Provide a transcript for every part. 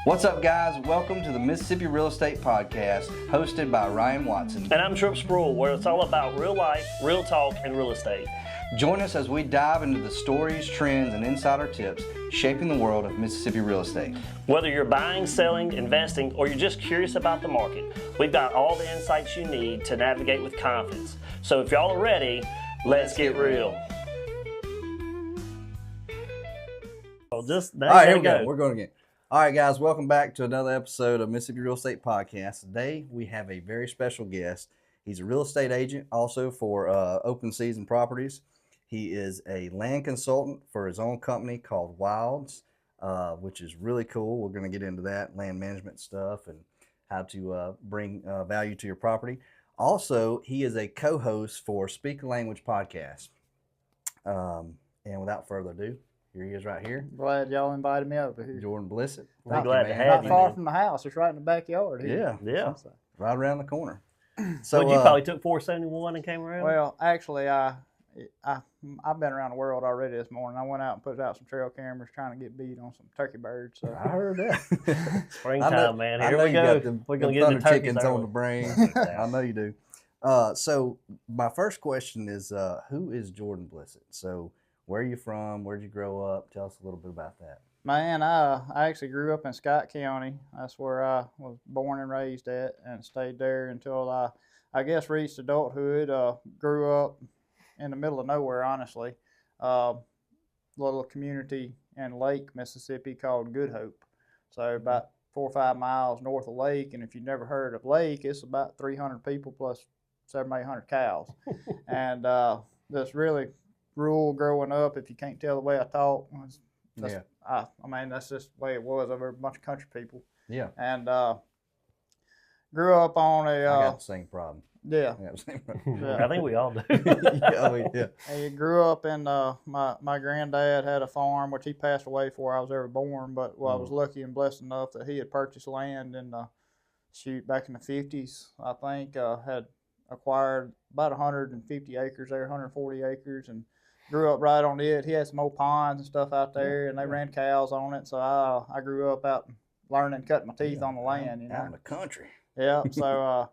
What's up, guys? Welcome to the Mississippi Real Estate Podcast, hosted by Ryan Watson. And I'm Tripp Spruill, where it's all about real life, real talk, and real estate. Join us as we dive into the stories, trends, and insider tips shaping the world of Mississippi real estate. Whether you're buying, selling, investing, or you're just curious about the market, we've got all the insights you need to navigate with confidence. So if y'all are ready, let's get real. All right, here we go. We're going again. All right, guys, welcome back to another episode of Mississippi Real Estate Podcast. Today, we have a very special guest. He's a real estate agent also for open season properties. He is a land consultant for his own company called Wilds, which is really cool. We're going to get into that, land management stuff, and how to bring value to your property. Also, he is a co-host for Speak the Language podcast. And without further ado, here he is right here. Glad y'all invited me over here. Jordan Blissett. We're glad to have you. Not far from the house. It's right in the backyard Yeah. here. Yeah. Right around the corner. So you probably took 471 and came around? Well, actually, I've been around the world already this morning. I went out and put out some trail cameras trying to get beat on some turkey birds. So I heard that. Springtime, man. Here we go. We're going to get the chickens on the brain. I know you do. So my first question is, who is Jordan Blissett? So where are you from? Where'd you grow up? Tell us a little bit about that. Man, I actually grew up in Scott County. That's where I was born and raised at, and stayed there until I guess reached adulthood. Grew up in the middle of nowhere, honestly. Little community in Lake, Mississippi called Good Hope. So about 4 or 5 miles north of Lake, and if you've never heard of Lake, it's about 300 people plus 700, 800 cows. And that's really rural growing up. If you can't tell the way I talk, I mean, that's just the way it was. Over a bunch of country people. Yeah. And grew up on a. I got the same problem. Yeah. I think we all do. Yeah. I grew up in my granddad had a farm, which he passed away before I was ever born. But I was lucky and blessed enough that he had purchased land in back in the 50s. I think had acquired about 150 acres there, 140 acres, and grew up right on it. He had some old ponds and stuff out there, and they ran cows on it. So I grew up out learning, cutting my teeth on the land. You know, out in the country. Yeah. So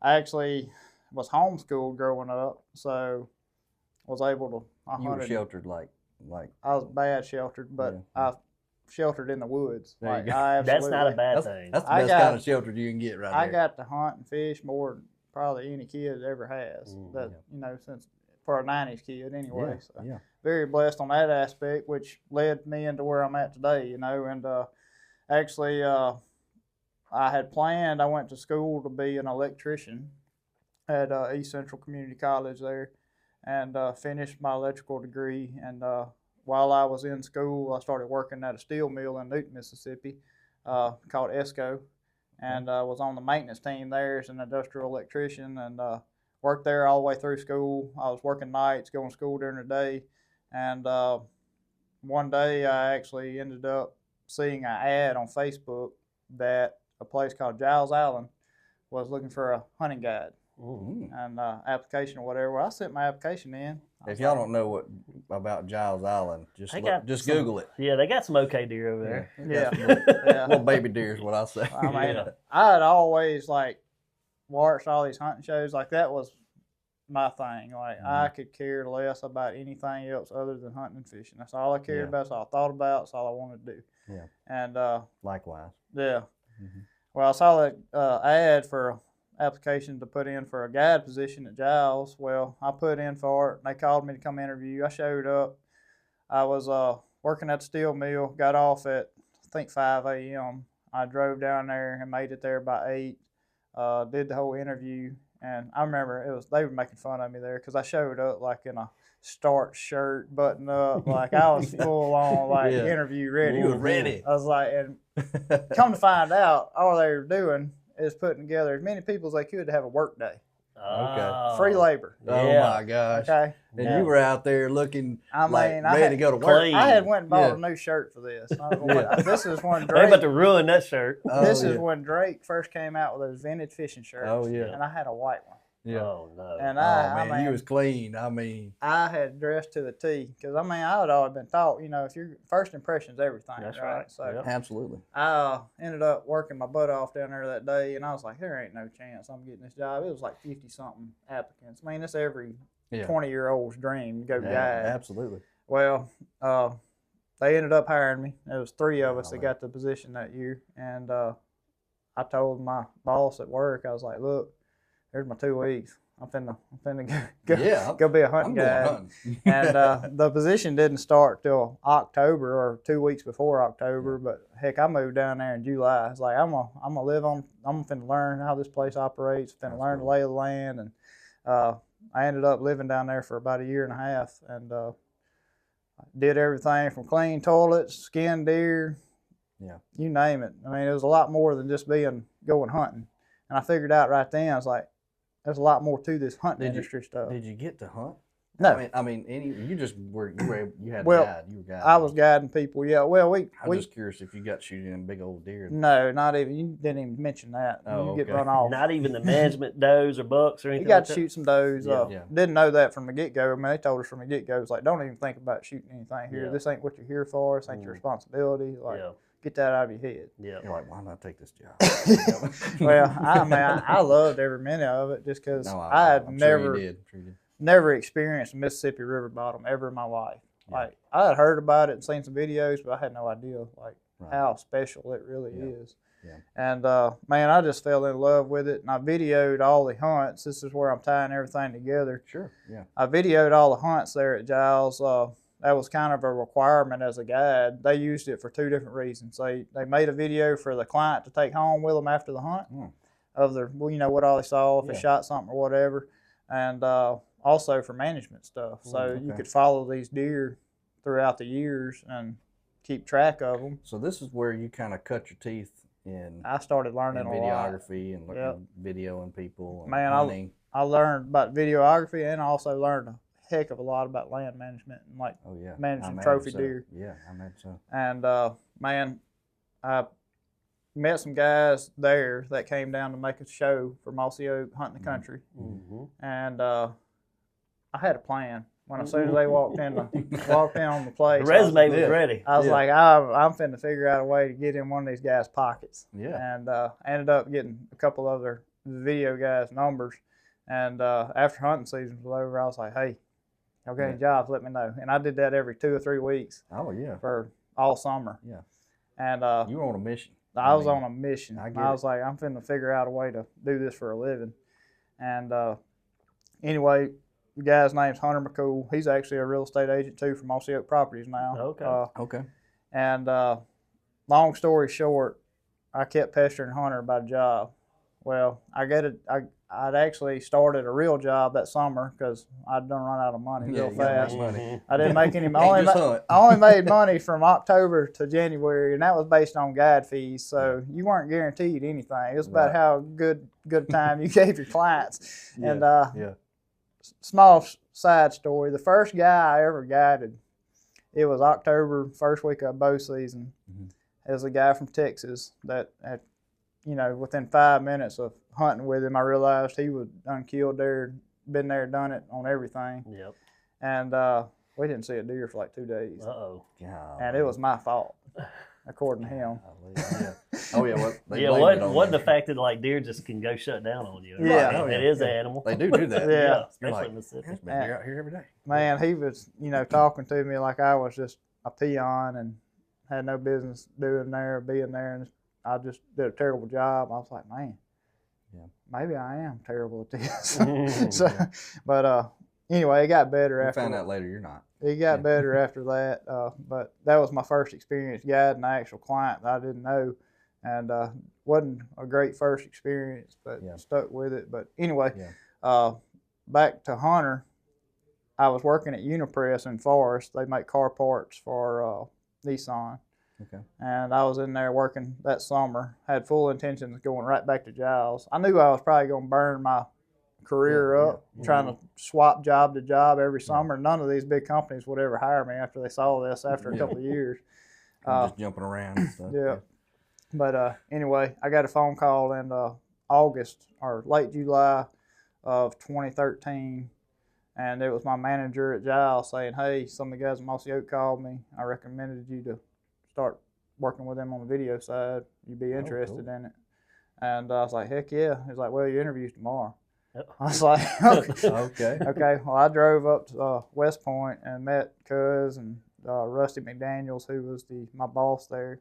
I actually was homeschooled growing up, so was able to. You were sheltered like. I was bad sheltered, but I sheltered in the woods. There you go. That's not a bad thing. That's the best kind of shelter you can get right there. I got to hunt and fish more than probably any kid ever has. Since for a 90s kid anyway. Very blessed on that aspect, which led me into where I'm at today, and actually I had planned, I went to school to be an electrician at East Central Community College there, and finished my electrical degree. And while I was in school, I started working at a steel mill in Newton, Mississippi, called ESCO, and was on the maintenance team there as an industrial electrician, and worked there all the way through school. I was working nights, going to school during the day, and one day I actually ended up seeing an ad on Facebook that a place called Giles Island was looking for a hunting guide and application or whatever. Well, I sent my application in. If y'all don't know about Giles Island, just Google it. Yeah, they got some okay deer over there. Yeah. Little baby deer is what I say. I mean, I had always watched all these hunting shows. That was my thing. I could care less about anything else other than hunting and fishing. That's all I cared about. That's all I thought about. That's all I wanted to do. Yeah. And likewise. Yeah. Mm-hmm. Well, I saw that ad for application to put in for a guide position at Giles. Well, I put in for it. They called me to come interview. I showed up. I was working at the steel mill. Got off at I think 5 a.m. I drove down there and made it there by 8. Did the whole interview, and I remember they were making fun of me there because I showed up in a starch shirt, button up, I was full on interview ready. You were ready. I was and come to find out, all they were doing is putting together as many people as they could to have a work day. Okay. Free labor. Oh my gosh. Okay. And you were out there looking ready to go to work. Clean. I had went and bought a new shirt for this. This is when Drake. They're about to ruin that shirt. This is when Drake first came out with his vintage fishing shirts. Oh yeah. And I had a white one. Yeah. Oh no. And I mean, you was clean. I mean, I had dressed to the T because I had always been taught, if your first impression is everything. That's right. So yep. Absolutely. I ended up working my butt off down there that day, and I was like, there ain't no chance I'm getting this job. It was like 50-something applicants. I mean, it's every 20-year-old's dream to go guide. Absolutely. Well, they ended up hiring me. There was 3 of us that got the position that year, and I told my boss at work, I was like, look, there's my 2 weeks. I'm finna go be a hunting guy. And the position didn't start till October or 2 weeks before October. But heck, I moved down there in July. It's like I'm finna learn how this place operates. Finna learn the lay of the land, and I ended up living down there for about 1.5 years, and did everything from clean toilets, skin deer, you name it. I mean, it was a lot more than just going hunting. And I figured out right then, I was like, there's a lot more to this hunting industry stuff. Did you get to hunt? No. I mean, you just were you had to guide. You were guiding. I was guiding people. Yeah. Well, I'm just curious if you got shooting in big old deer. No, not even. You didn't even mention that. Oh, you get run off. Not even the management does or bucks or anything. You got like to that? shoot some does. Didn't know that from the get go. I mean, they told us from the get go. It's like, don't even think about shooting anything here. This ain't what you're here for. This ain't your responsibility. Like, get that out of your head. Yeah. You're like, why not take this job? Well, I loved every minute of it just because I had never experienced Mississippi river bottom ever in my life. Like, I had heard about it and seen some videos, but I had no idea how special it really is. Yeah. And I just fell in love with it, and I videoed all the hunts. This is where I'm tying everything together. Sure. Yeah. I videoed all the hunts there at Giles. That was kind of a requirement as a guide. They used it for 2 different reasons. They made a video for the client to take home with them after the hunt of their, what all they saw, if they shot something or whatever, and also for management stuff. So you could follow these deer throughout the years and keep track of them. So this is where you kind of cut your teeth in. I started learning a lot. Videography and videoing people. And hunting. I learned about videography, and I also learned heck of a lot about land management and managing trophy deer. Yeah, I imagine so. And I met some guys there that came down to make a show for Mossy Oak Hunting the Country. And I had a plan. As soon as they walked in on the place, the resume was ready. I was like, I'm finna figure out a way to get in one of these guys' pockets. Yeah. And I ended up getting a couple of their video guys' numbers. And after hunting season was over, I was like, hey, y'all got any jobs, let me know. And I did that every 2 or 3 weeks. Oh, yeah. For all summer. Yeah. And you were on a mission. I was on a mission. I was like, I'm finna figure out a way to do this for a living. And anyway, the guy's name's Hunter McCool. He's actually a real estate agent too for Mossy Oak Properties now. Okay. And long story short, I kept pestering Hunter about a job. Well, I'd actually started a real job that summer because I'd done run out of money real fast. I didn't make any money. I only made money from October to January, and that was based on guide fees. So you weren't guaranteed anything. It was about how good time you gave your clients. And small side story: the first guy I ever guided, it was October, first week of bow season. It was a guy from Texas that had, within 5 minutes of hunting with him, I realized he was unkilled there, been there, done it on everything. Yep. And we didn't see a deer for like 2 days. Uh-oh. And it was my fault, according to him. What the fact that deer just can go shut down on you? It is an animal. They do that. Yeah. Especially in Mississippi. There's been deer out here every day. Man, he was, talking to me like I was just a peon and had no business being there, and I just did a terrible job. I was like, man, maybe I am terrible at this. But anyway, it got better after. Found out later you're not. It got better after that. But that was my first experience guiding an actual client that I didn't know, and wasn't a great first experience, but stuck with it. But anyway, back to Hunter. I was working at Unipress in Forest. They make car parts for Nissan. Okay. And I was in there working that summer. Had full intentions of going right back to Giles. I knew I was probably going to burn my career up trying to swap job to job every summer. None of these big companies would ever hire me after they saw this after a couple of years. Just jumping around and stuff. Yeah. But anyway, I got a phone call in August or late July of 2013, and it was my manager at Giles saying, hey, some of the guys at Mossy Oak called me. I recommended you to start working with them on the video side. You'd be interested in it. And I was like, heck yeah. He was like, well, your interview's tomorrow. I was like, okay. Okay. Well, I drove up to West Point and met Cuz and Rusty McDaniels, who was my boss there,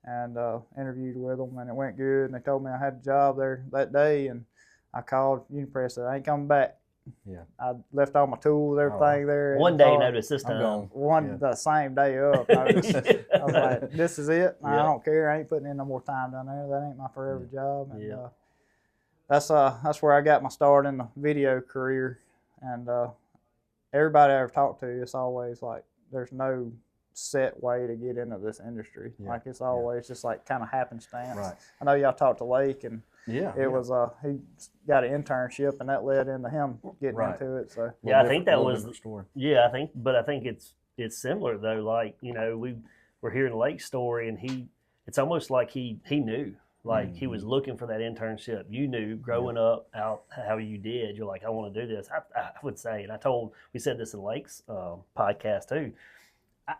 and interviewed with them, and it went good. And they told me I had a job there that day, and I called Unipress and said, I ain't coming back. Yeah. I left all my tools, everything there. One day notice this time. The same day up notice. I was like, this is it. I don't care. I ain't putting in no more time down there. That ain't my forever job. And that's where I got my start in the video career. And everybody I ever talked to, it's always like there's no set way to get into this industry. Like it's always just like kind of happenstance. Right. I know y'all talked to Lake, and it was he got an internship, and that led into him getting into it. So I think that was the story. I think it's similar though. Like, you know, we're hearing Lake's story, and it's almost like he knew. Like he was looking for that internship. You knew growing up out how you did. You're like, I want to do this. I would say, and we said this in Lake's podcast too.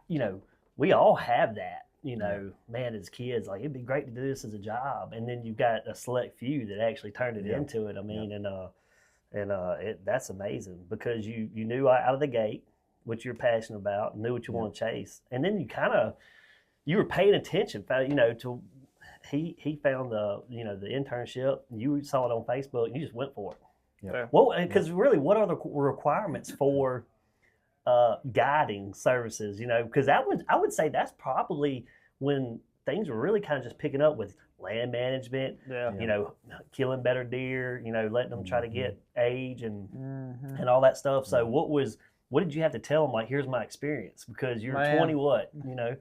You know, we all have that. You know, man, as kids, like it'd be great to do this as a job, and then you've got a select few that actually turned it into it. I mean, that's amazing because you knew out of the gate what you're passionate about, knew what you want to chase, and then you were paying attention. You know, to he found the internship. You saw it on Facebook, and you just went for it. Yeah. Well, because really, what are the requirements for guiding services? You know, because I would say that's probably when things were really kind of just picking up with land management. You know, killing better deer. You know, letting them try to get age and all that stuff. So what did you have to tell them? Like, here's my experience, because you're 20 what, you know?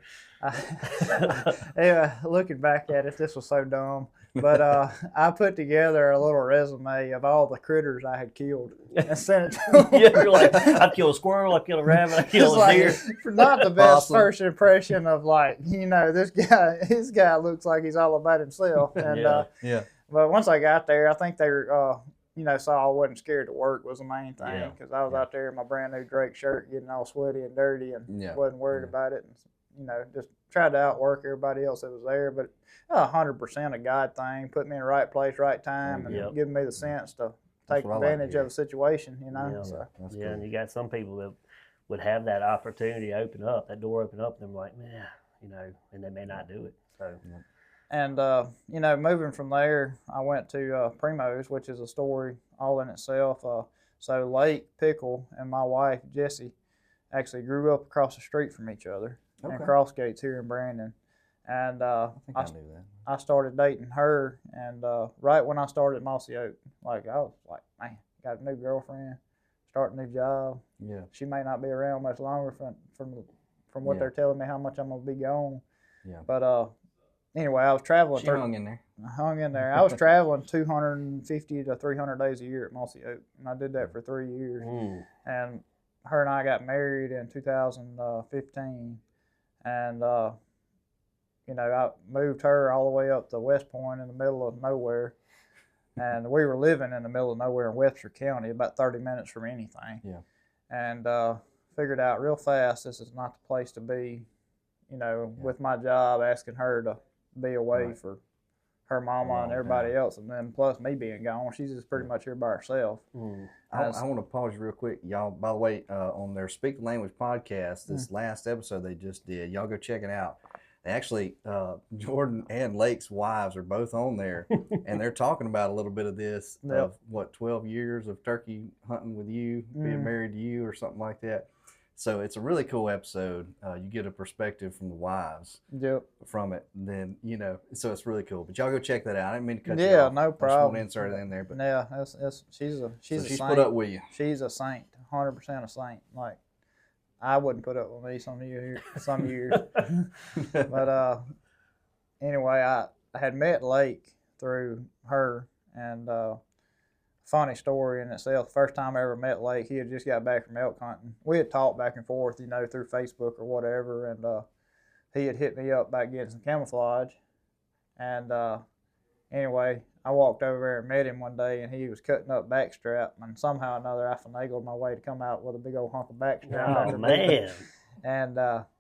Looking back at it, this was so dumb. But I put together a little resume of all the critters I had killed and sent it to them. You're like, I've killed a squirrel, I've killed a rabbit, I've killed a deer. Not the best first impression of like, you know, this guy looks like he's all about himself. And but once I got there, I think they were, you know, saw I wasn't scared to work was the main thing, because I was out there in my brand new Drake shirt getting all sweaty and dirty and wasn't worried about it. And, you know, just tried to outwork everybody else that was there. But 100% a God thing, put me in the right place, right time, and giving me the sense to take advantage of the situation, you know. Cool. And you got some people that would have that opportunity open up, that door open up, and they're like, man, you know, and they may not do it. So. And, you know, moving from there, I went to Primos, which is a story all in itself. So Lake Pickle and my wife, Jessie, actually grew up across the street from each other in Crossgates here in Brandon. And I knew that. I started dating her, and right when I started at Mossy Oak, like I was like, man, got a new girlfriend, starting a new job. Yeah. She may not be around much longer from what they're telling me how much I'm going to be gone. Yeah. But anyway, I was traveling. She hung in there. I hung in there. I was traveling 250 to 300 days a year at Mossy Oak, and I did that for 3 years. And her and I got married in 2015, and you know, I moved her all the way up to West Point in the middle of nowhere, and we were living in the middle of nowhere in Webster County, about 30 minutes from anything. Yeah. And figured out real fast this is not the place to be, you know, with my job, asking her to be away for her mama and everybody else, and then plus me being gone, she's just pretty much here by herself. I want to pause you real quick, y'all. By the way, on their Speak the Language podcast, this last episode they just did, y'all go check it out. Actually, Jordan and Lake's wives are both on there, and they're talking about a little bit of this of 12 years of turkey hunting with you, being married to you, or something like that. So it's a really cool episode. You get a perspective from the wives from it. And then, you know, so it's really cool. But y'all go check that out. I didn't mean to cut you off. No problem. I just want to insert it in there. But she's a she's saint. put up with you. She's a saint, 100% a saint. Like, I wouldn't put up with me some years. But anyway, I had met Lake through her, and funny story in itself. First time I ever met Lake, he had just got back from elk hunting. We had talked back and forth, you know, through Facebook or whatever, and he had hit me up about getting some camouflage, and anyway, I walked over there and met him one day, and he was cutting up backstrap, and somehow or another I finagled my way to come out with a big old hunk of backstrap. Oh, man. And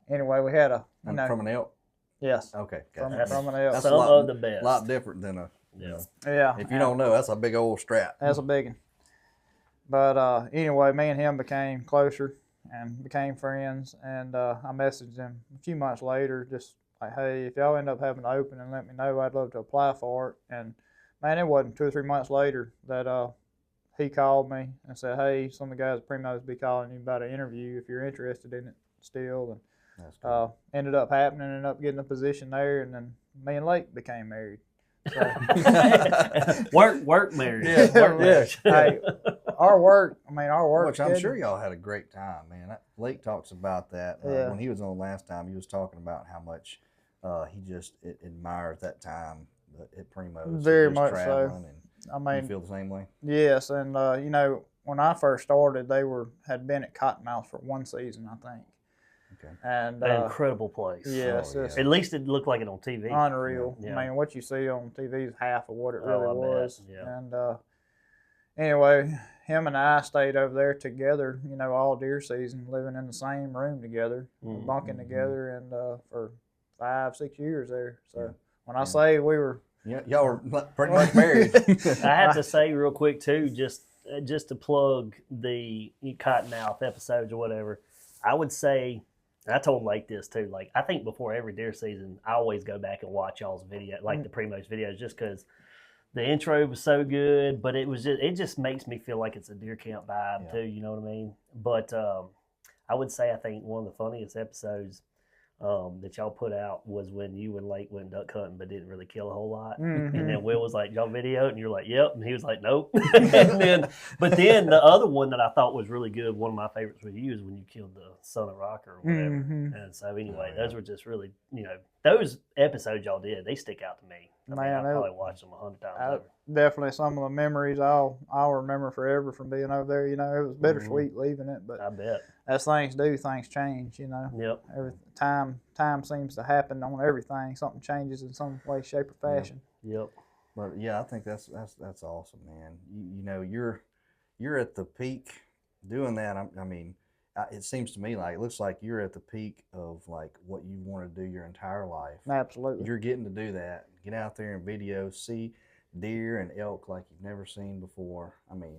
anyway, we had from an elk? Yes. Okay. From an elk. That's some of the best. A lot different than a, yeah. If you don't know, that's a big old strap. That's a big one. But anyway, me and him became closer and became friends, and I messaged him a few months later, just like, hey, if y'all end up having to open and let me know, I'd love to apply for it. And man, it wasn't 2 or 3 months later that he called me and said, hey, some of the guys at Primos be calling you about an interview if you're interested in it still. And That's cool. Ended up happening, ended up getting a position there, and then me and Lake became married. So. work marriage. Yeah, work marriage. Hey, our work. Which I'm sure y'all had a great time, man. Lake talks about that when he was on last time. He was talking about how much he just admires that time at Primos. Very much so. And you feel the same way? Yes, and when I first started, they had been at Cottonmouth for 1 season, I think. Okay. And an incredible place. Yes, at least it looked like it on TV. Unreal. Yeah. I mean, what you see on TV is half of what it really was. Bet. Yeah. And anyway, him and I stayed over there together, all deer season, living in the same room together, bunking together, and for 5-6 years there. So when I say we were, y'all were pretty much married. I have to say real quick too, just to plug the Cottonmouth episodes or whatever. I would say. And I told Lake this too. Like, I think before every deer season, I always go back and watch y'all's video, like the Primos videos, just because the intro was so good. But it just makes me feel like it's a deer camp vibe too. You know what I mean? But I would say I think one of the funniest episodes that y'all put out was when you and Lake went duck hunting, but didn't really kill a whole lot. Mm-hmm. And then Will was like, y'all video it? And you're like, yep. And he was like, nope. But then the other one that I thought was really good, one of my favorites with you, is when you killed the son of Rocker or whatever. Mm-hmm. And so anyway, those were just really, those episodes y'all did, they stick out to me. I probably watched them 100 times over. Definitely some of the memories I'll remember forever from being over there. It was bittersweet leaving it, but I bet. As things do, things change. Yep. Every time seems to happen on everything. Something changes in some way, shape, or fashion. Yep. But yeah, I think that's awesome, man. You're at the peak doing that. I mean, it seems to me like it looks like you're at the peak of like what you want to do your entire life. Absolutely. You're getting to do that. Get out there and video, see deer and elk like you've never seen before. I mean,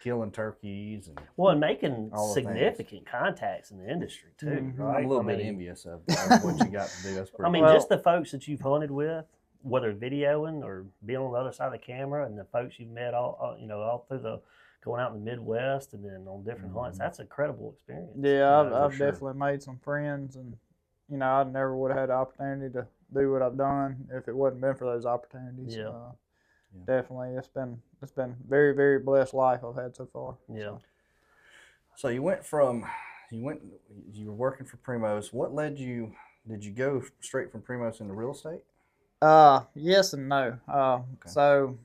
killing turkeys and making significant contacts in the industry too. Mm-hmm. Right? I'm a little bit envious of what you got to do. That's pretty. Just the folks that you've hunted with, whether videoing or being on the other side of the camera, and the folks you've met all through going out in the Midwest and then on different hunts. That's an incredible experience. Yeah, I've definitely made some friends, and I never would have had the opportunity to do what I've done if it wasn't been for those opportunities. Yeah. Definitely, it's been very, very blessed life I've had so far. Yeah. So you were working for Primos. What led you? Did you go straight from Primos into real estate? Yes and no. Okay. So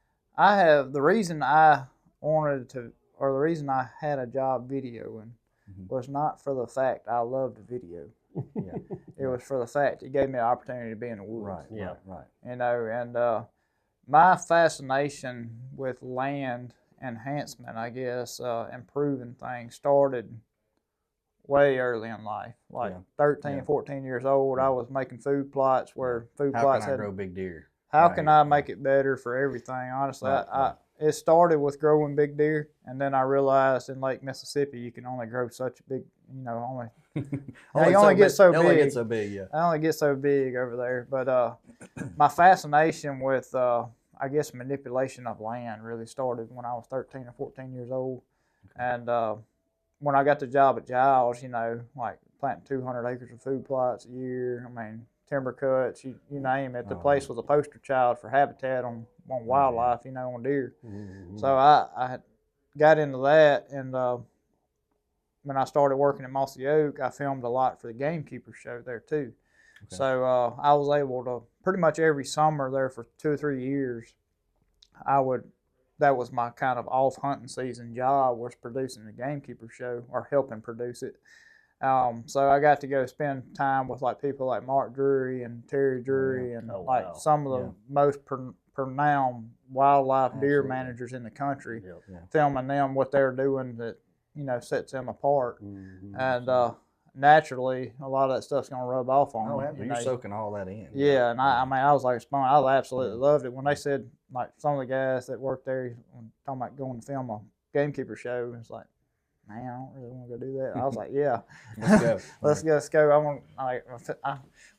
the reason I wanted to, or the reason I had a job videoing, was not for the fact I loved video. It was for the fact it gave me the opportunity to be in the woods. Right. And my fascination with land enhancement, I guess, improving things, started way early in life. 13, 14 years old, I was making food plots where food plots had... How can I grow big deer? How can I make it better for everything? Honestly, it started with growing big deer, and then I realized in Lake Mississippi you can only grow such a big, only get so big. I only get so big over there. But my fascination with, I guess, manipulation of land really started when I was 13 or 14 years old. And when I got the job at Giles, like planting 200 acres of food plots a year, timber cuts, you name it. The place was a poster child for habitat on wildlife, on deer. Mm-hmm. So I got into that, and when I started working at Mossy Oak, I filmed a lot for the Gamekeeper show there too. Okay. So I was able to pretty much every summer there for 2 or 3 years. That was my kind of off hunting season job, was producing the Gamekeeper show or helping produce it. So I got to go spend time with like people like Mark Drury and Terry Drury and like some of the most renowned wildlife deer managers in the country, filming them what they're doing that sets them apart. And naturally, a lot of that stuff's gonna rub off on you. You're soaking all that in. Yeah, and I mean, I was like, I absolutely loved it when they said, like, some of the guys that worked there talking about going to film a gamekeeper show, and it's like, man, I don't really want to go do that. I was like, yeah, let's go.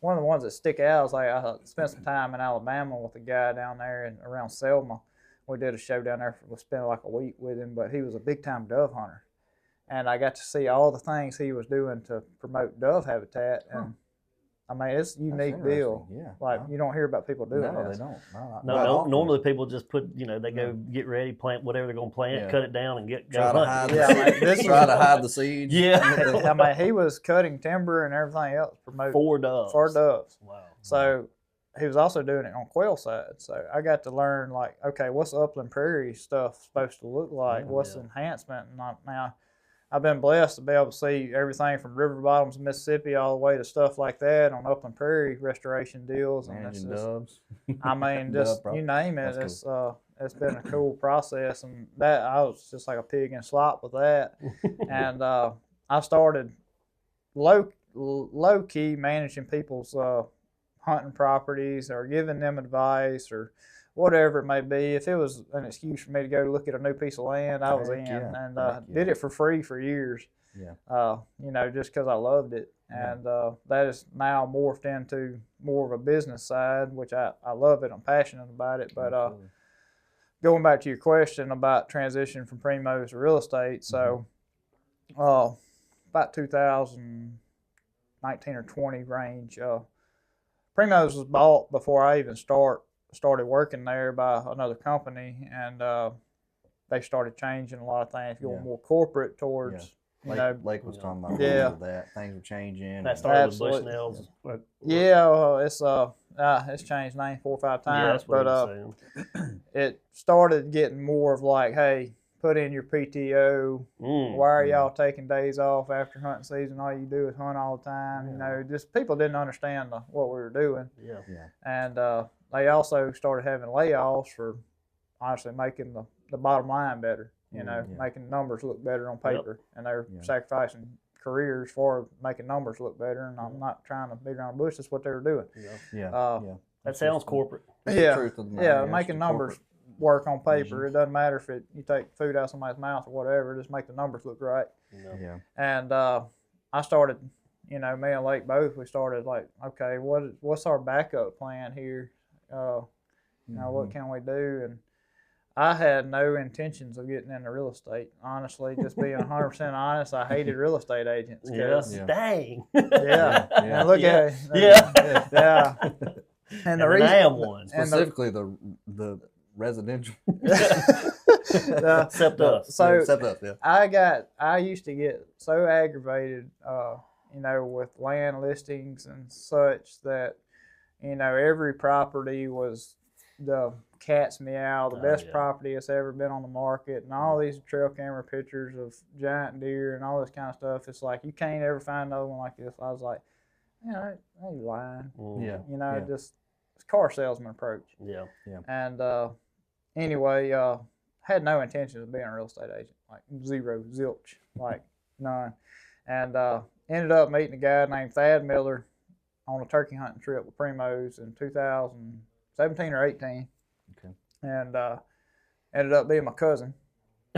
One of the ones that stick out is like I spent some time in Alabama with a guy down there and around Selma. We did a show down there. We spent like a week with him, but he was a big time dove hunter. And I got to see all the things he was doing to promote dove habitat. And I mean, it's a unique deal. Yeah. Like, you don't hear about people doing that. No, they don't. No, normally people just put, they go get ready, plant whatever they're going to plant, cut it down, and go hunt. Try to hide the seeds. Yeah. I mean, he was cutting timber and everything else to promote. For doves. Wow. So he was also doing it on quail side. So I got to learn, like, okay, what's upland prairie stuff supposed to look like? What's enhancement? And I've been blessed to be able to see everything from river bottoms of Mississippi all the way to stuff like that on upland prairie restoration deals. Managing doves. I mean, just you name it. It's been a cool process, and that I was just like a pig in slop with that. And I started low key managing people's hunting properties or giving them advice or whatever it may be. If it was an excuse for me to go look at a new piece of land, I was in, and did it for free for years. Yeah. Just because I loved it, and that is now morphed into more of a business side, which I love it. I'm passionate about it. But going back to your question about transition from Primos to real estate, so about 2019 or 20 range, Primos was bought before I even started working there by another company, and they started changing a lot of things, going more corporate towards, Lake was talking about that. Things were changing. That started with Bushnell's. It's changed name 4 or 5 times, but it started getting more of like, hey, put in your PTO. Why are y'all taking days off after hunting season? All you do is hunt all the time. Just people didn't understand what we were doing. And they also started having layoffs for honestly making the bottom line better, making numbers look better on paper. And they're sacrificing careers for making numbers look better. And I'm not trying to beat around the bush. That's what they were doing. That sounds corporate. Making numbers work on paper. It doesn't matter if you take food out of somebody's mouth or whatever. Just make the numbers look right. And I started, me and Lake both, we started like, okay, what's our backup plan here? What can we do? And I had no intentions of getting into real estate. Honestly, just being 100% honest, I hated real estate agents. Dang. And look at it. And the reason I am one. Specifically the residential. Except us. I used to get so aggravated, with land listings and such that, every property was the cat's meow, the best property that's ever been on the market, and all these trail camera pictures of giant deer and all this kind of stuff. It's like, you can't ever find another one like this. I was like, I ain't lying. Just it's car salesman approach. And anyway, had no intention of being a real estate agent, like zero, zilch, like none. And ended up meeting a guy named Thad Miller on a turkey hunting trip with Primos in 2017 or 18. Okay. And ended up being my cousin.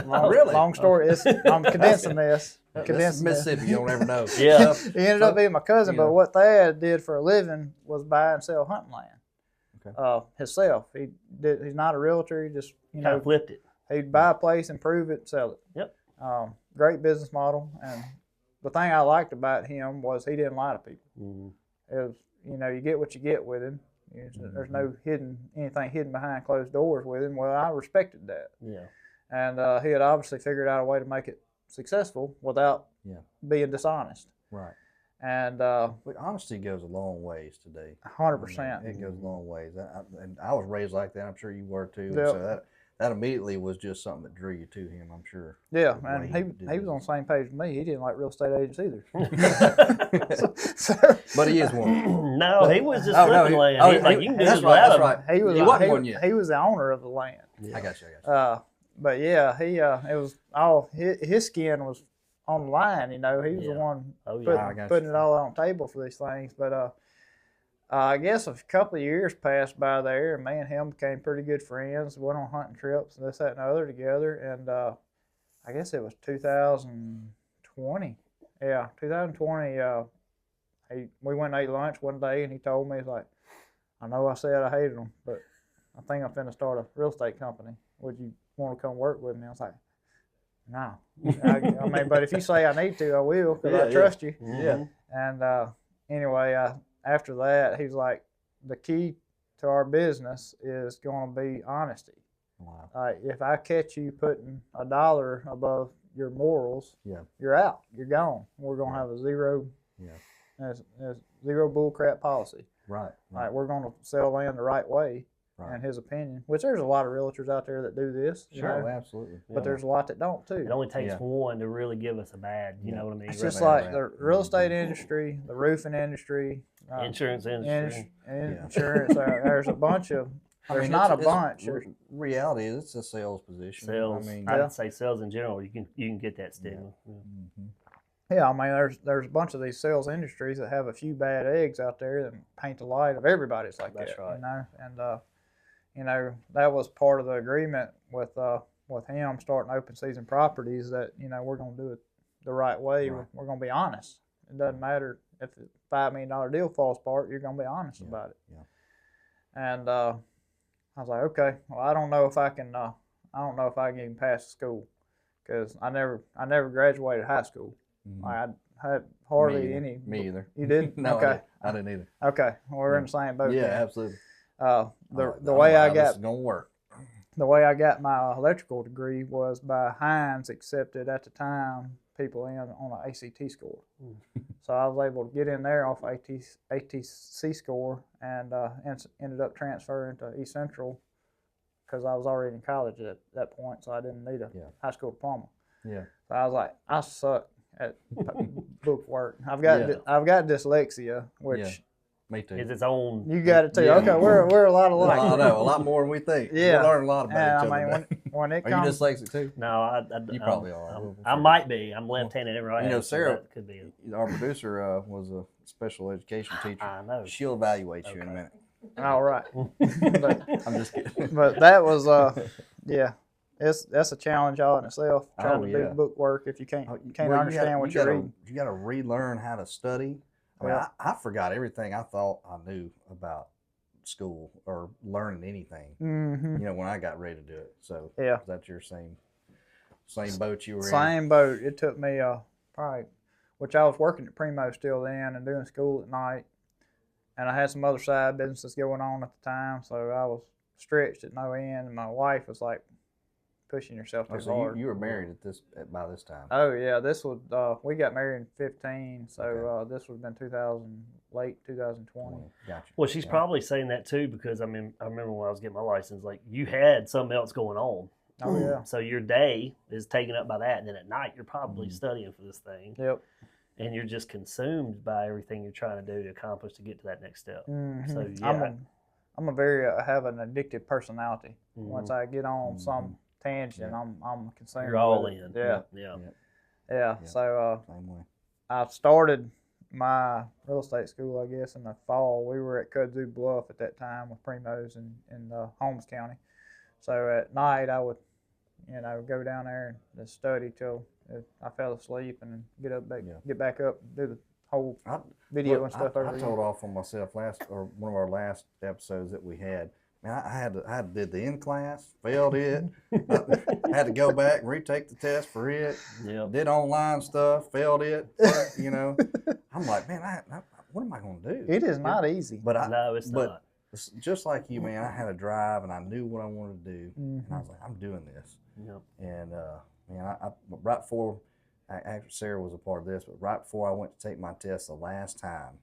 Long story. I'm condensing this. This is Mississippi. You don't ever know. He ended up being my cousin, but what Thad did for a living was buy and sell hunting land. Himself. He's not a realtor. He just kind of flipped it. He'd buy a place, improve it, sell it. Great business model. And the thing I liked about him was he didn't lie to people. It was, you get what you get with him. There's no anything hidden behind closed doors with him. Well, I respected that. And he had obviously figured out a way to make it successful without being dishonest. Right. And honesty goes a long ways today. 100%. It goes a long ways. And I was raised like that. I'm sure you were too. So that immediately was just something that drew you to him, I'm sure. Yeah, and he was on the same page with me. He didn't like real estate agents either. But he is one. No, he was just flipping land. He's like, you can do this that's right. He wasn't one yet. He was the owner of the land. Yeah. I got you. But yeah, it was all his skin was on the line. You know, he was the one putting it all on the table for these things. But I guess a couple of years passed by there, and me and him became pretty good friends. Went on hunting trips and this, that, and the other together. And I guess it was 2020. Yeah, 2020. We went and ate lunch one day, and he told me, he's like, I know I said I hated them, but I think I'm finna start a real estate company. Would you want to come work with me? I was like, no. I mean, but if you say I need to, I will, because I trust you. Yeah. And anyway, after that, he's like, the key to our business is going to be honesty. Wow. If I catch you putting $1 above your morals, you're out. You're gone. We're going to have a zero bull crap policy. Right. Like, we're going to sell land the right way. Right. In his opinion, which there's a lot of realtors out there that do this. Sure, absolutely. But there's a lot that don't too. It only takes one to really give us a bad, you know what I mean? It's just like the real estate industry, the roofing industry, insurance industry. Insurance. There's a bunch of. There's not a bunch. Reality is it's a sales position. Sales. I mean, I'd say sales in general. You can get that stigma. Yeah, I mean, there's a bunch of these sales industries that have a few bad eggs out there that paint the light of everybody's like that. That's right. You know, and you know, that was part of the agreement with him starting open season properties, that, you know, we're going to do it the right way. Right. We're going to be honest. It doesn't matter if the $5 million deal falls apart, you're going to be honest about it. Yeah. And I was like, okay, well, I don't know if I can even pass the school, because I never graduated high school. Mm-hmm. I had hardly any. Me either. You did? No, okay. I didn't either. Okay, well, we're in the same boat. Yeah, absolutely. The way I got this is gonna work. The way I got my electrical degree was by Hines accepted at the time people in on an ACT score. So I was able to get in there off ATC score, and ended up transferring to East Central because I was already in college at that point, so I didn't need a high school diploma. Yeah. So I was like, I suck at book work. I've got dyslexia, which me too. Is its own. You got it too. Yeah. Okay, we're a lot alike. I know a lot more than we think. Yeah, we learn a lot about each other. When it comes, are you dyslexic too? No, you probably are. I might be. I'm left-handed and right-handed. You know, Sarah, so could be our producer, was a special education teacher. I know. She'll evaluate you in a minute. All right. But, I'm just kidding. But that was that's a challenge all in itself, trying to do book work if you can't understand what you're reading. You got to relearn how to study. I mean, I forgot everything I thought I knew about school or learning anything. Mm-hmm. You know, when I got ready to do it. So is that your same boat you were in? Same boat. It took me probably, which I was working at Primos still then and doing school at night, and I had some other side businesses going on at the time, so I was stretched at no end. And my wife was like, pushing yourself too hard. You were married by this time. Oh yeah, this was we got married in 2015, so this would have been late 2020. Gotcha. Well, she's probably saying that too, because I mean, I remember when I was getting my license, like, you had something else going on. Oh yeah. So your day is taken up by that, and then at night you're probably studying for this thing. Yep. And you're just consumed by everything you're trying to do to accomplish to get to that next step. Mm-hmm. So yeah, I have an addictive personality. Mm-hmm. Once I get on some tangent, I'm concerned. You're all in. Yeah. So I started my real estate school, I guess, in the fall. We were at Kudzu Bluff at that time with Primos in Holmes County. So at night I would, go down there and just study till I fell asleep, and then get back up, and do the whole video and stuff over again. I told off on myself one of our last episodes that we had. Man, I did the in class, failed it. I had to go back and retake the test for it. Yep. Did online stuff, failed it. I'm like, man, what am I going to do? It is not easy. No, it's not. Just like you, man, I had a drive and I knew what I wanted to do, and I was like, I'm doing this. Yep. And man, right before, actually Sarah was a part of this, but right before I went to take my test the last time,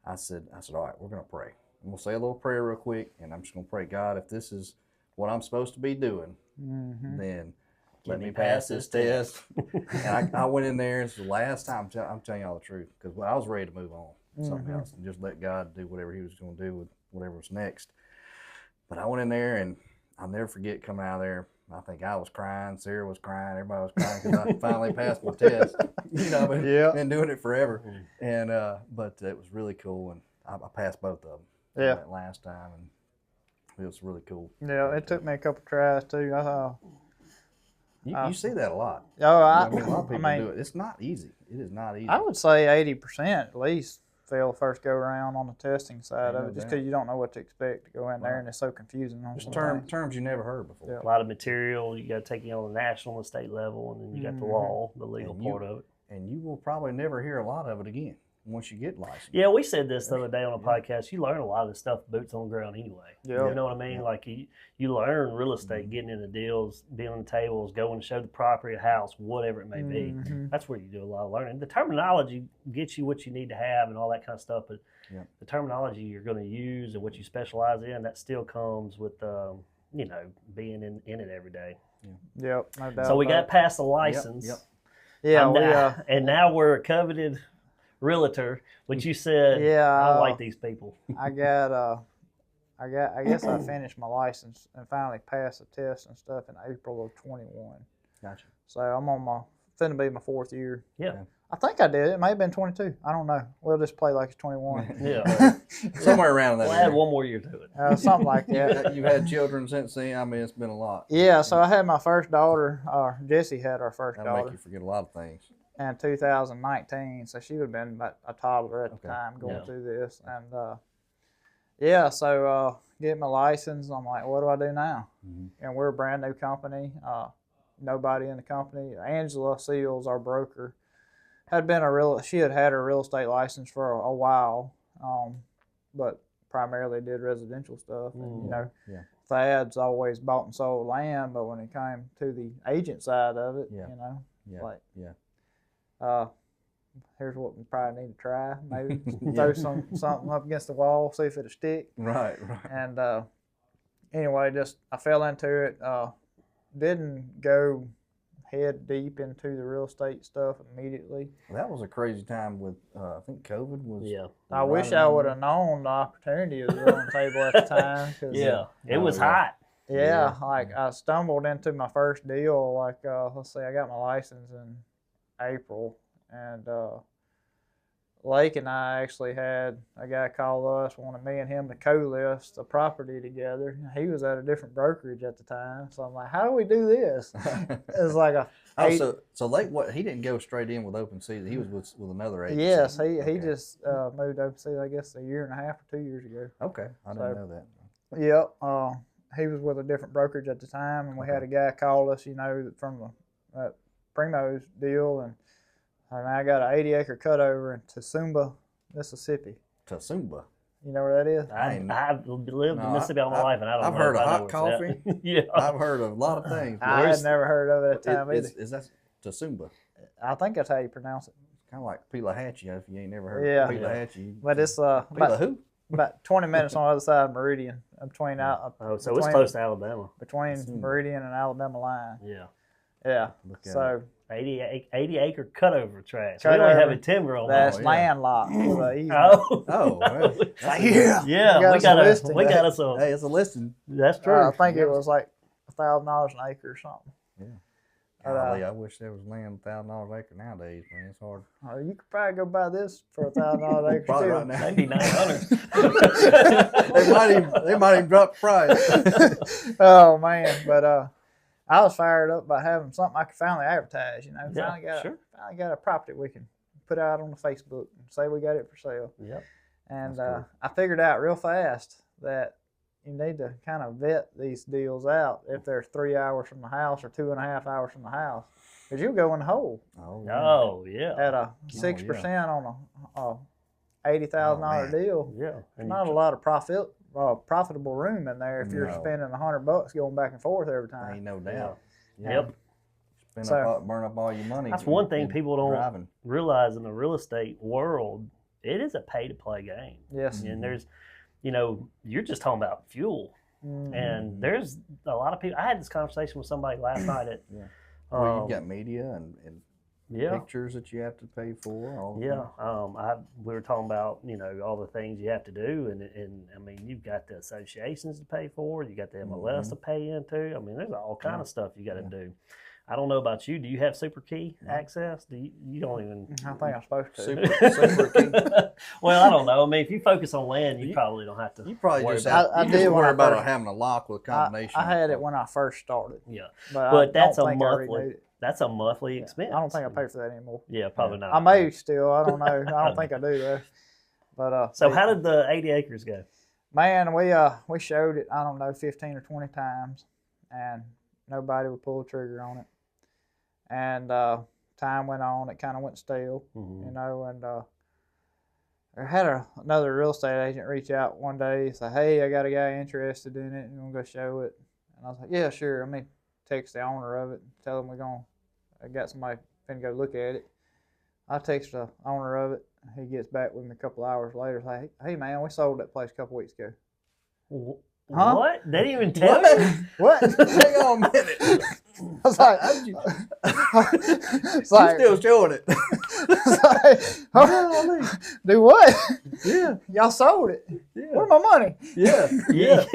I said, all right, we're going to pray. And we'll say a little prayer real quick, and I'm just going to pray, God, if this is what I'm supposed to be doing, then let me pass this test. And I went in there. It's the last time. I'm telling you all the truth, because I was ready to move on to something else and just let God do whatever He was going to do with whatever was next. But I went in there, and I'll never forget coming out of there. I think I was crying, Sarah was crying, everybody was crying because I finally passed my test. You know, I've been doing it forever, and but it was really cool, and I passed both of them. That last time, and it was really cool. Yeah, it took me a couple tries too. You see that a lot. Oh, I mean, a lot of people do it. It's not easy. It is not easy. I would say 80% at least fail first go around on the testing side of it, just because you don't know what to expect to go in there, and it's so confusing. Just terms you never heard before. A lot of material you got to take it on the national and state level, and then you got the law, the legal part of it. And you will probably never hear a lot of it again once you get licensed. Yeah, we said this the other day on a podcast. You learn a lot of this stuff boots on the ground anyway. Yeah. You know what I mean? Like you learn real estate, getting into deals, being on the tables, going to show the property, a house, whatever it may be. That's where you do a lot of learning. The terminology gets you what you need to have and all that kind of stuff, but the terminology you're going to use and what you specialize in, that still comes with being in it every day. Yep, no doubt. So we got past the license. Yeah, and now we're a coveted realtor, which you said, I like these people. I guess I finished my license and finally passed the test and stuff in April of 21. Gotcha. So I'm on finna be my 4th year. Yeah. I think I did. It may have been 22. I don't know. We'll just play like it's 21. Yeah. Somewhere around that. We'll add one more year to it. Something like that. You've had children since then. I mean, it's been a lot. Yeah, so I had my first daughter. Jessie had our first That'll daughter. make you forget a lot of things. In 2019, so she would have been about a toddler at the time going through this. And so get my license. I'm like, what do I do now? And we're a brand new company. Nobody in the company. Angela Seals, our broker, she had her real estate license for a while, but primarily did residential stuff. And, Thad's always bought and sold land, but when it came to the agent side of it, here's what we probably need to try. Maybe throw something up against the wall, see if it'll stick. Right. And anyway, I fell into it. Didn't go head deep into the real estate stuff immediately. Well, that was a crazy time with, I think COVID was. Yeah. I wish I would have known the opportunity was on the table at the time. It was hot. Yeah, like I stumbled into my first deal, like, let's see, I got my license in April, and Lake and I actually had a guy call us, wanted me and him to co-list a property together. He was at a different brokerage at the time, so I'm like, how do we do this? It was like so Lake, he didn't go straight in with Open Season. He was with another agency. Yes, he just moved Open Season, I guess, a year and a half or 2 years ago. Okay, I didn't know that. Yep, he was with a different brokerage at the time, and we had a guy call us, from the Primos deal, and I got an 80-acre cutover in Tsumba, Mississippi. Tsumba? You know where that is? I've lived in Mississippi all my life, and I don't know. I've heard of hot coffee. Yeah. I've heard of a lot of things. I had never heard of it at the time either. Is that Tsumba? I think that's how you pronounce it. Kind of like Pelahatchie, if you ain't never heard of Pelahatchie. But it's about 20 minutes on the other side of Meridian. So it's close to Alabama. Between Meridian and Alabama line. Yeah. Yeah. So 80-acre cutover tract. We don't have a timber on that. That's landlocked. Well, yeah. We got us a. Hey, it's a listing. That's true. I think it was like $1,000 an acre or something. Yeah. Golly, I wish there was land $1,000 an acre nowadays, man. It's hard. You could probably go buy this for $1,000 an acre. Probably too. right now. Maybe 900. they might even drop the price. Oh man, but I was fired up by having something I could finally advertise. Finally got a property we can put out on the Facebook and say we got it for sale. Yep. And I figured out real fast that you need to kind of vet these deals out if they're 3 hours from the house or 2.5 hours from the house, because you'll go in the hole. Oh yeah. At a 6% on a $80,000 deal. Yeah. There's not a lot of profitable room in there if you're spending $100 going back and forth every time. Ain't no doubt. Yep. Burn up all your money. That's one thing people don't realize in the real estate world. It is a pay-to-play game. Yes. And there's, you're just talking about fuel. And there's a lot of people. I had this conversation with somebody last night at. Well, you've got media and pictures that you have to pay for. We were talking about all the things you have to do, and I mean you've got the associations to pay for, you got the MLS to pay into. I mean there's all kind of stuff you got to do. I don't know about you. Do you have super key access? Do you don't even? I think I'm supposed to. Super key. Well, I don't know. I mean, if you focus on land, you probably don't have to. You probably worry just about have, worry about having a lock with a combination. I had it when I first started. Yeah, but that's a monthly. That's a monthly expense. I don't think I pay for that anymore. Yeah, probably not. I may still. I don't know. I don't think I do though. But so how did the 80 acres go? Man, we showed it. I don't know, 15 or 20 times, and nobody would pull the trigger on it. And time went on. It kind of went stale, and I had another real estate agent reach out one day and say, "Hey, I got a guy interested in it. You want to go show it?" And I was like, "Yeah, sure." I mean, text the owner of it, tell him I got somebody finna go look at it. I text the owner of it. He gets back with me a couple hours later. Like, "Hey man, we sold that place a couple weeks ago." Huh? What? They didn't even tell you? What? Hang on a minute. I was like, it's like, you're still showing it. Do what? Yeah. Y'all sold it. Yeah. Where's my money? Yeah. Yeah.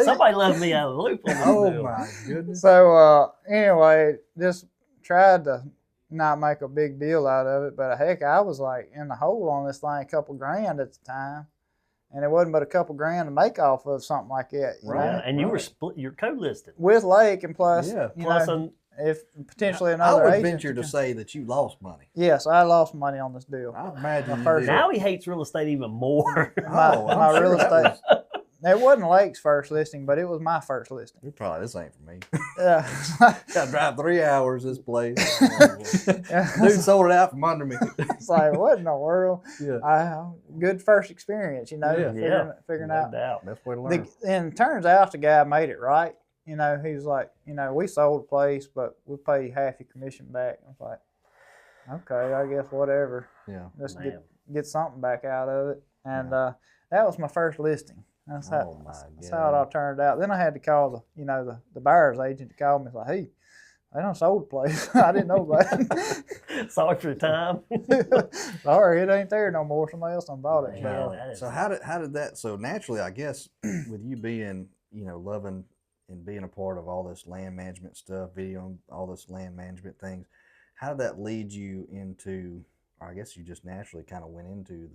Somebody left me out of the loop on this deal. My goodness. So anyway, just tried to not make a big deal out of it, but heck, I was like in the hole on this thing a couple grand at the time. And it wasn't but a couple grand to make off of something like that. You know? And you were split. You're co-listed with Lake, and plus, if potentially another. I would venture to say that you lost money. Yes, I lost money on this deal. I imagine. Now he hates real estate even more. my real estate. It wasn't Lake's first listing, but it was my first listing. You're probably, this ain't for me. Yeah. Got to drive 3 hours this place. Dude sold it out from under me. It's like, what in the world? Yeah. Good first experience, figuring out. That's way to learn. And it turns out the guy made it right. He was like, we sold the place, but we'll pay you half your commission back. I was like, okay, I guess whatever. Yeah. Just get something back out of it. And that was my first listing. That's how it all turned out. Then I had to call the buyer's agent to call me. It's like, hey, they done sold the place. I didn't know that. Sorry for the time. Sorry, it ain't there no more. Somebody else done bought it. So how did that? So naturally, I guess with you being loving and being a part of all this land management stuff, videoing all this land management things, how did that lead you into? Or I guess you just naturally kind of went into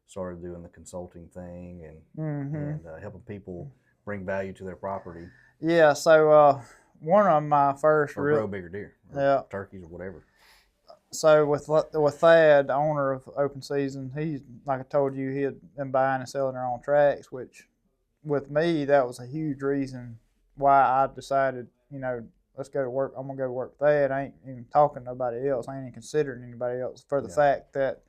started doing the consulting thing and helping people bring value to their property. Yeah, so one of my first grow bigger deer, turkeys or whatever. So with Thad, the owner of Open Season, he's like I told you, he had been buying and selling their own tracks, which with me that was a huge reason why I decided, let's go to work. I'm gonna go to work with Thad. I ain't even talking to nobody else. I ain't even considering anybody else for the fact that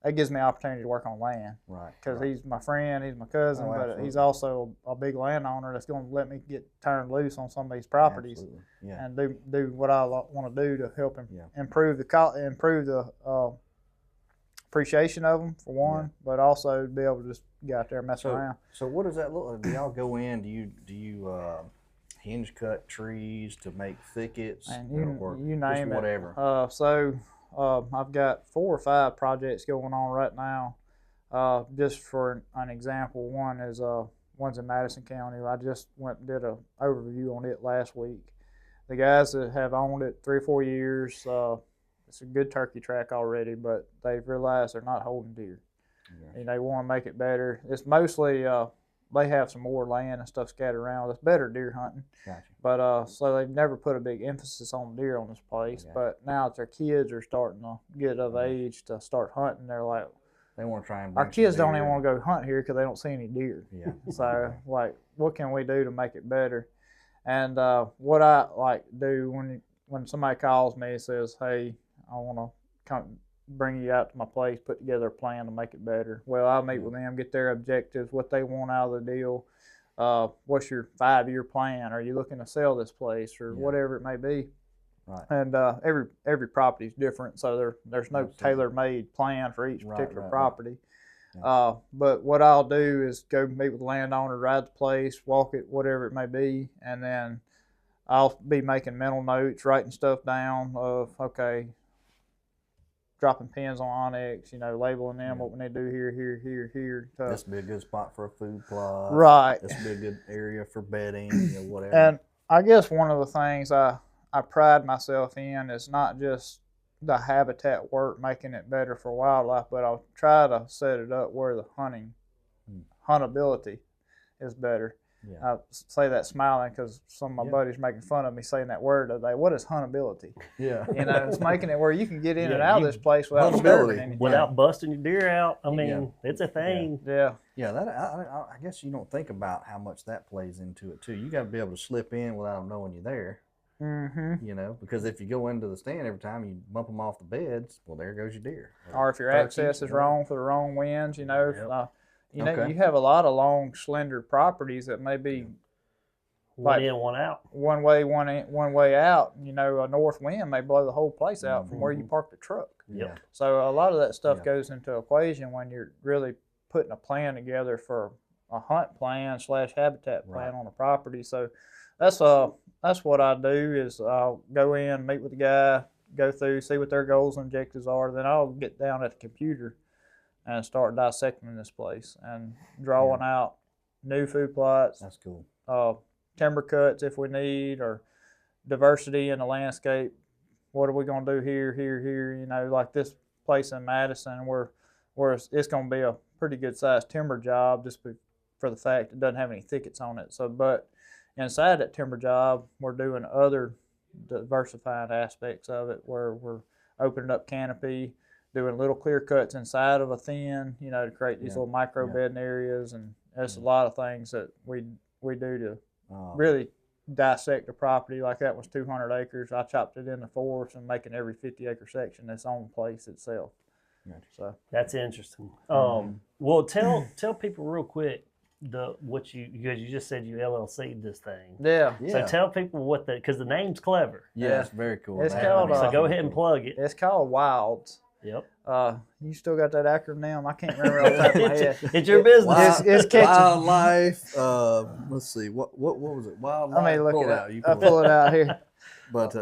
it gives me an opportunity to work on land. Right. Because he's my friend, he's my cousin, but he's also a big landowner that's going to let me get turned loose on some of these properties and do what I want to do to help him improve the appreciation of them, for one, but also be able to just get out there and mess around. So what does that look like? Do y'all go in? Do you hinge cut trees to make thickets? And you name it. Whatever. I've got 4 or 5 projects going on right now. Just for an example, one's in Madison County. I just went and did an overview on it last week. The guys that have owned it 3 or 4 years, it's a good turkey track already, but they've realized they're not holding deer. And they want to make it better. It's mostly they have some more land and stuff scattered around. It's better deer hunting. Gotcha. But so they've never put a big emphasis on deer on this place. Gotcha. But now that their kids are starting to get of age to start hunting, they're like, they want to try and. Our kids don't even want to go hunt here because they don't see any deer. Yeah. So like, what can we do to make it better? And what I like to do when somebody calls me and says, "Hey, I want to come bring you out to my place, put together a plan to make it better." Well, I'll meet with them, get their objectives, what they want out of the deal. What's your 5-year plan? Are you looking to sell this place or whatever it may be? Right. And every property is different, so there's no tailor-made plan for each particular property. Yeah. But what I'll do is go meet with the landowner, ride the place, walk it, whatever it may be, and then I'll be making mental notes, writing stuff down of, okay, dropping pins on onyx, labeling them, what we need to do here. This would be a good spot for a food plot. Right. This would be a good area for bedding, whatever. And I guess one of the things I pride myself in is not just the habitat work, making it better for wildlife, but I'll try to set it up where the huntability is better. Yeah. I say that smiling because some of my buddies are making fun of me saying that word today. What is huntability? Yeah. It's making it where you can get in and out of this place without disturbing anything. Without busting your deer out. I mean, it's a thing. Yeah. Yeah, that I guess you don't think about how much that plays into it, too. You got to be able to slip in without them knowing you're there. Mm-hmm. Because if you go into the stand every time you bump them off the beds, well, there goes your deer. Or if your access is wrong for the wrong winds, you have a lot of long, slender properties that may be one in, one out. One way out. A north wind may blow the whole place out from where you park the truck. Yeah. So a lot of that stuff goes into equation when you're really putting a plan together for a hunt plan / habitat plan on a property. So that's what I do is I'll go in, meet with the guy, go through, see what their goals and objectives are. Then I'll get down at the computer and start dissecting this place and drawing out new food plots. That's cool. Timber cuts if we need, or diversity in the landscape. What are we going to do here? Like this place in Madison where it's going to be a pretty good sized timber job just for the fact it doesn't have any thickets on it. So, but inside that timber job, we're doing other diversified aspects of it where we're opening up canopy, doing little clear cuts inside of a thin, to create these little micro bedding areas, and there's a lot of things that we do to really dissect the property. Like that was 200 acres. I chopped it into fourths and making every 50-acre section its own place itself. So that's interesting. Well, tell people real quick because you just said you LLC'd this thing. Yeah. So tell people because the name's clever. Yeah, it's very cool. It's called. So go ahead and plug it. It's called Wilds. Yep. You still got that acronym? I can't remember off the top of my head. It's your business. It's catchy. Wildlife. Let's see. What was it? Wildlife. Let me look it up. I'll pull it out here. But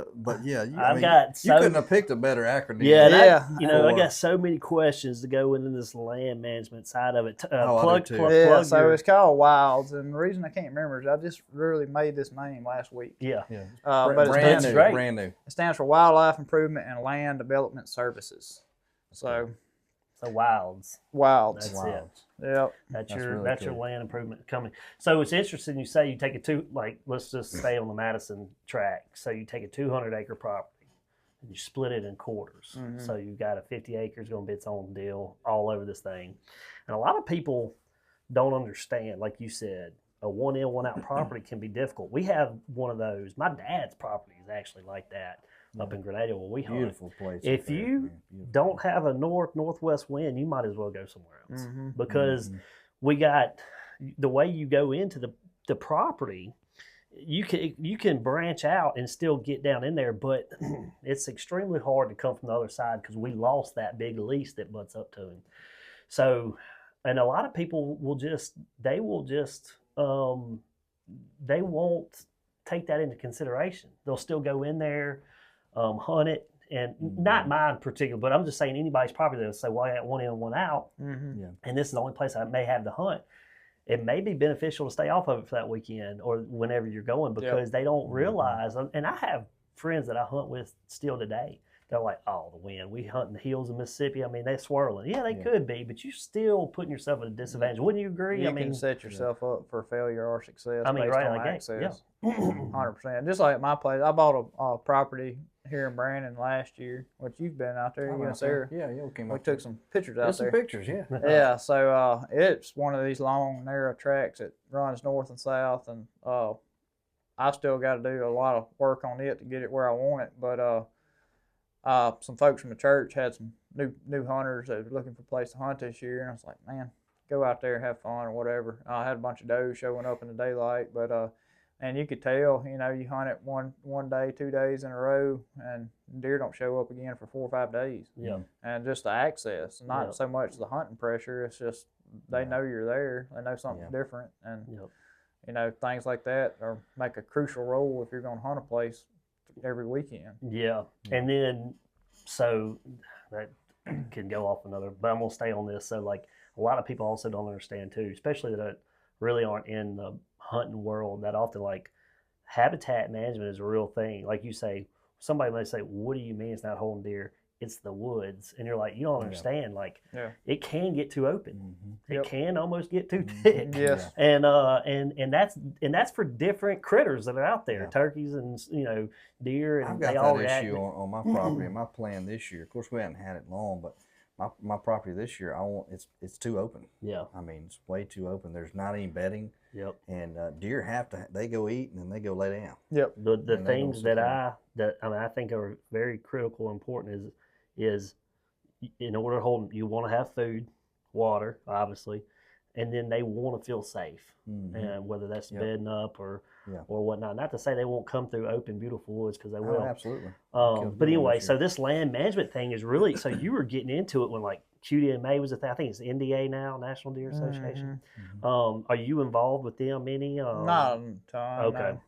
yeah, you couldn't have picked a better acronym. Yeah. I got so many questions to go into this land management side of it. Plug. So it's called Wilds, and the reason I can't remember is I just really made this name last week. Yeah. But brand new. It stands for Wildlife Improvement and Land Development Services. So Wilds. Wilds. That's it. Yep. That's your land improvement coming. So it's interesting you say you take let's just stay on the Madison track. So you take a 200-acre property and you split it in quarters. Mm-hmm. So you've got a 50 acres going to be its own deal all over this thing. And a lot of people don't understand, like you said, a one in, one out property can be difficult. We have one of those. My dad's property is actually like that. Up in Grenada where we hunt. Beautiful place. If you don't have a northwest wind, you might as well go somewhere else because we got the way you go into the property. You can branch out and still get down in there, but it's extremely hard to come from the other side because we lost that big lease that butts up to him. So, and a lot of people they won't take that into consideration. They'll still go in there. Hunt it, and not mine particular, but I'm just saying anybody's property they'll say, well, I got one in, one out, and this is the only place I may have to hunt. It may be beneficial to stay off of it for that weekend or whenever you're going because they don't realize, and I have friends that I hunt with still today. They're like, oh, the wind. We hunt in the hills of Mississippi. I mean, they're swirling. Yeah, they could be, but you're still putting yourself at a disadvantage. Wouldn't you agree? You can set yourself up for failure or success based right on access. 100%. Just like my place, I bought a property here in Brandon last year, which you've been out there. You and Sarah. Yeah, you came. We took some pictures out there. Some pictures, yeah. Yeah, so it's one of these long, narrow tracks that runs north and south, and I still got to do a lot of work on it to get it where I want it, but some folks from the church had some new hunters that were looking for a place to hunt this year, and I was like, man, go out there, have fun or whatever. I had a bunch of does showing up in the daylight, but And you could tell, you know, you hunt it one day, 2 days in a row, and deer don't show up again for 4 or 5 days. Yeah. And just the access, not so much the hunting pressure. It's just they know you're there. They know something different, and you know, things like that make a crucial role if you're going to hunt a place every weekend. Yeah. And then so that can go off another, but I'm gonna stay on this. So like a lot of people also don't understand too, especially that really aren't in the hunting world that often, like habitat management is a real thing. Like you say, somebody may say, what do you mean it's not holding deer? It's the woods. And you're like, you don't understand. Like it can get too open. It can almost get too thick. Yes. And that's for different critters that are out there, turkeys and, you know, deer, and I've got that issue on my property. My plan this year, of course we haven't had it long, but my property this year, it's too open. Yeah. I mean, it's way too open. There's not any bedding. Yep. And deer they go eat and then they go lay down. Yep. The things that I think are very critical and important is in order to hold them, you want to have food, water, obviously, and then they want to feel safe. And whether that's bedding up or whatnot. Not to say they won't come through open, beautiful woods, because they will. Oh, absolutely. But anyway, so this land management thing is really, so you were getting into it when like QDMA was a thing. I think it's NDA now, National Deer Association. Are you involved with them any? Not a ton. Okay.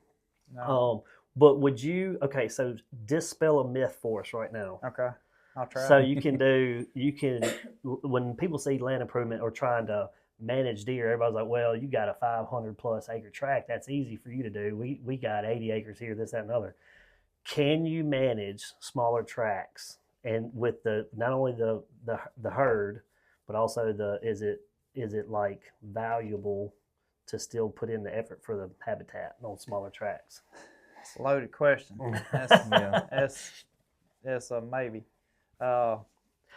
No. But would you, so dispel a myth for us right now. Okay. I'll try. So you can, when people see land improvement or trying to manage deer, everybody's like, well, you got a 500 plus acre tract. That's easy for you to do. We got 80 acres here, this, that, and other. Can you manage smaller tracts and with not only the herd, but also is it like valuable to still put in the effort for the habitat on smaller tracts? It's a loaded question. That's a maybe.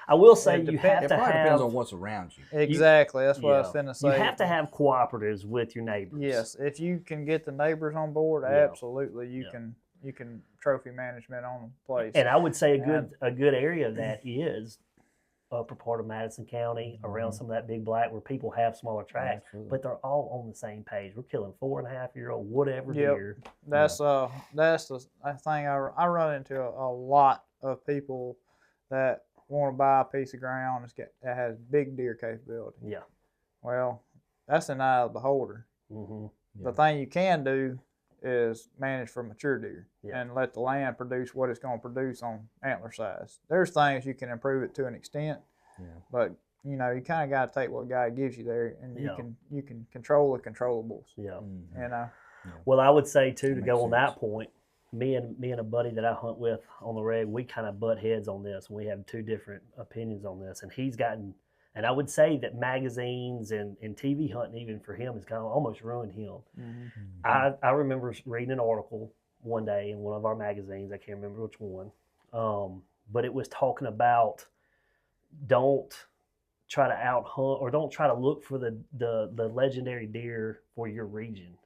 I will say you have to have. It depends on what's around you. Exactly. That's what I was going to say. You have to have cooperatives with your neighbors. Yes. If you can get the neighbors on board, absolutely, you can trophy management on the place. And I would say a good area of that is upper part of Madison County, around some of that Big Black, where people have smaller tracts, but they're all on the same page. We're killing 4.5-year-old whatever deer. That's the thing I run into a lot of people that want to buy a piece of ground that has big deer capability. Yeah. Well, that's an eye of the beholder. The thing you can do is manage for mature deer and let the land produce what it's going to produce on antler size. There's things you can improve it to an extent, but you know, you kind of got to take what God gives you there, and you can control the controllables. Yeah. You know. Well, I would say too, to go on that point, me and a buddy that I hunt with on the reg, we kind of butt heads on this. We have two different opinions on this, and he's gotten, and I would say that magazines and TV hunting, even for him, has kind of almost ruined him. I remember reading an article one day in one of our magazines. I can't remember which one, but it was talking about don't try to out hunt or don't try to look for the legendary deer for your region.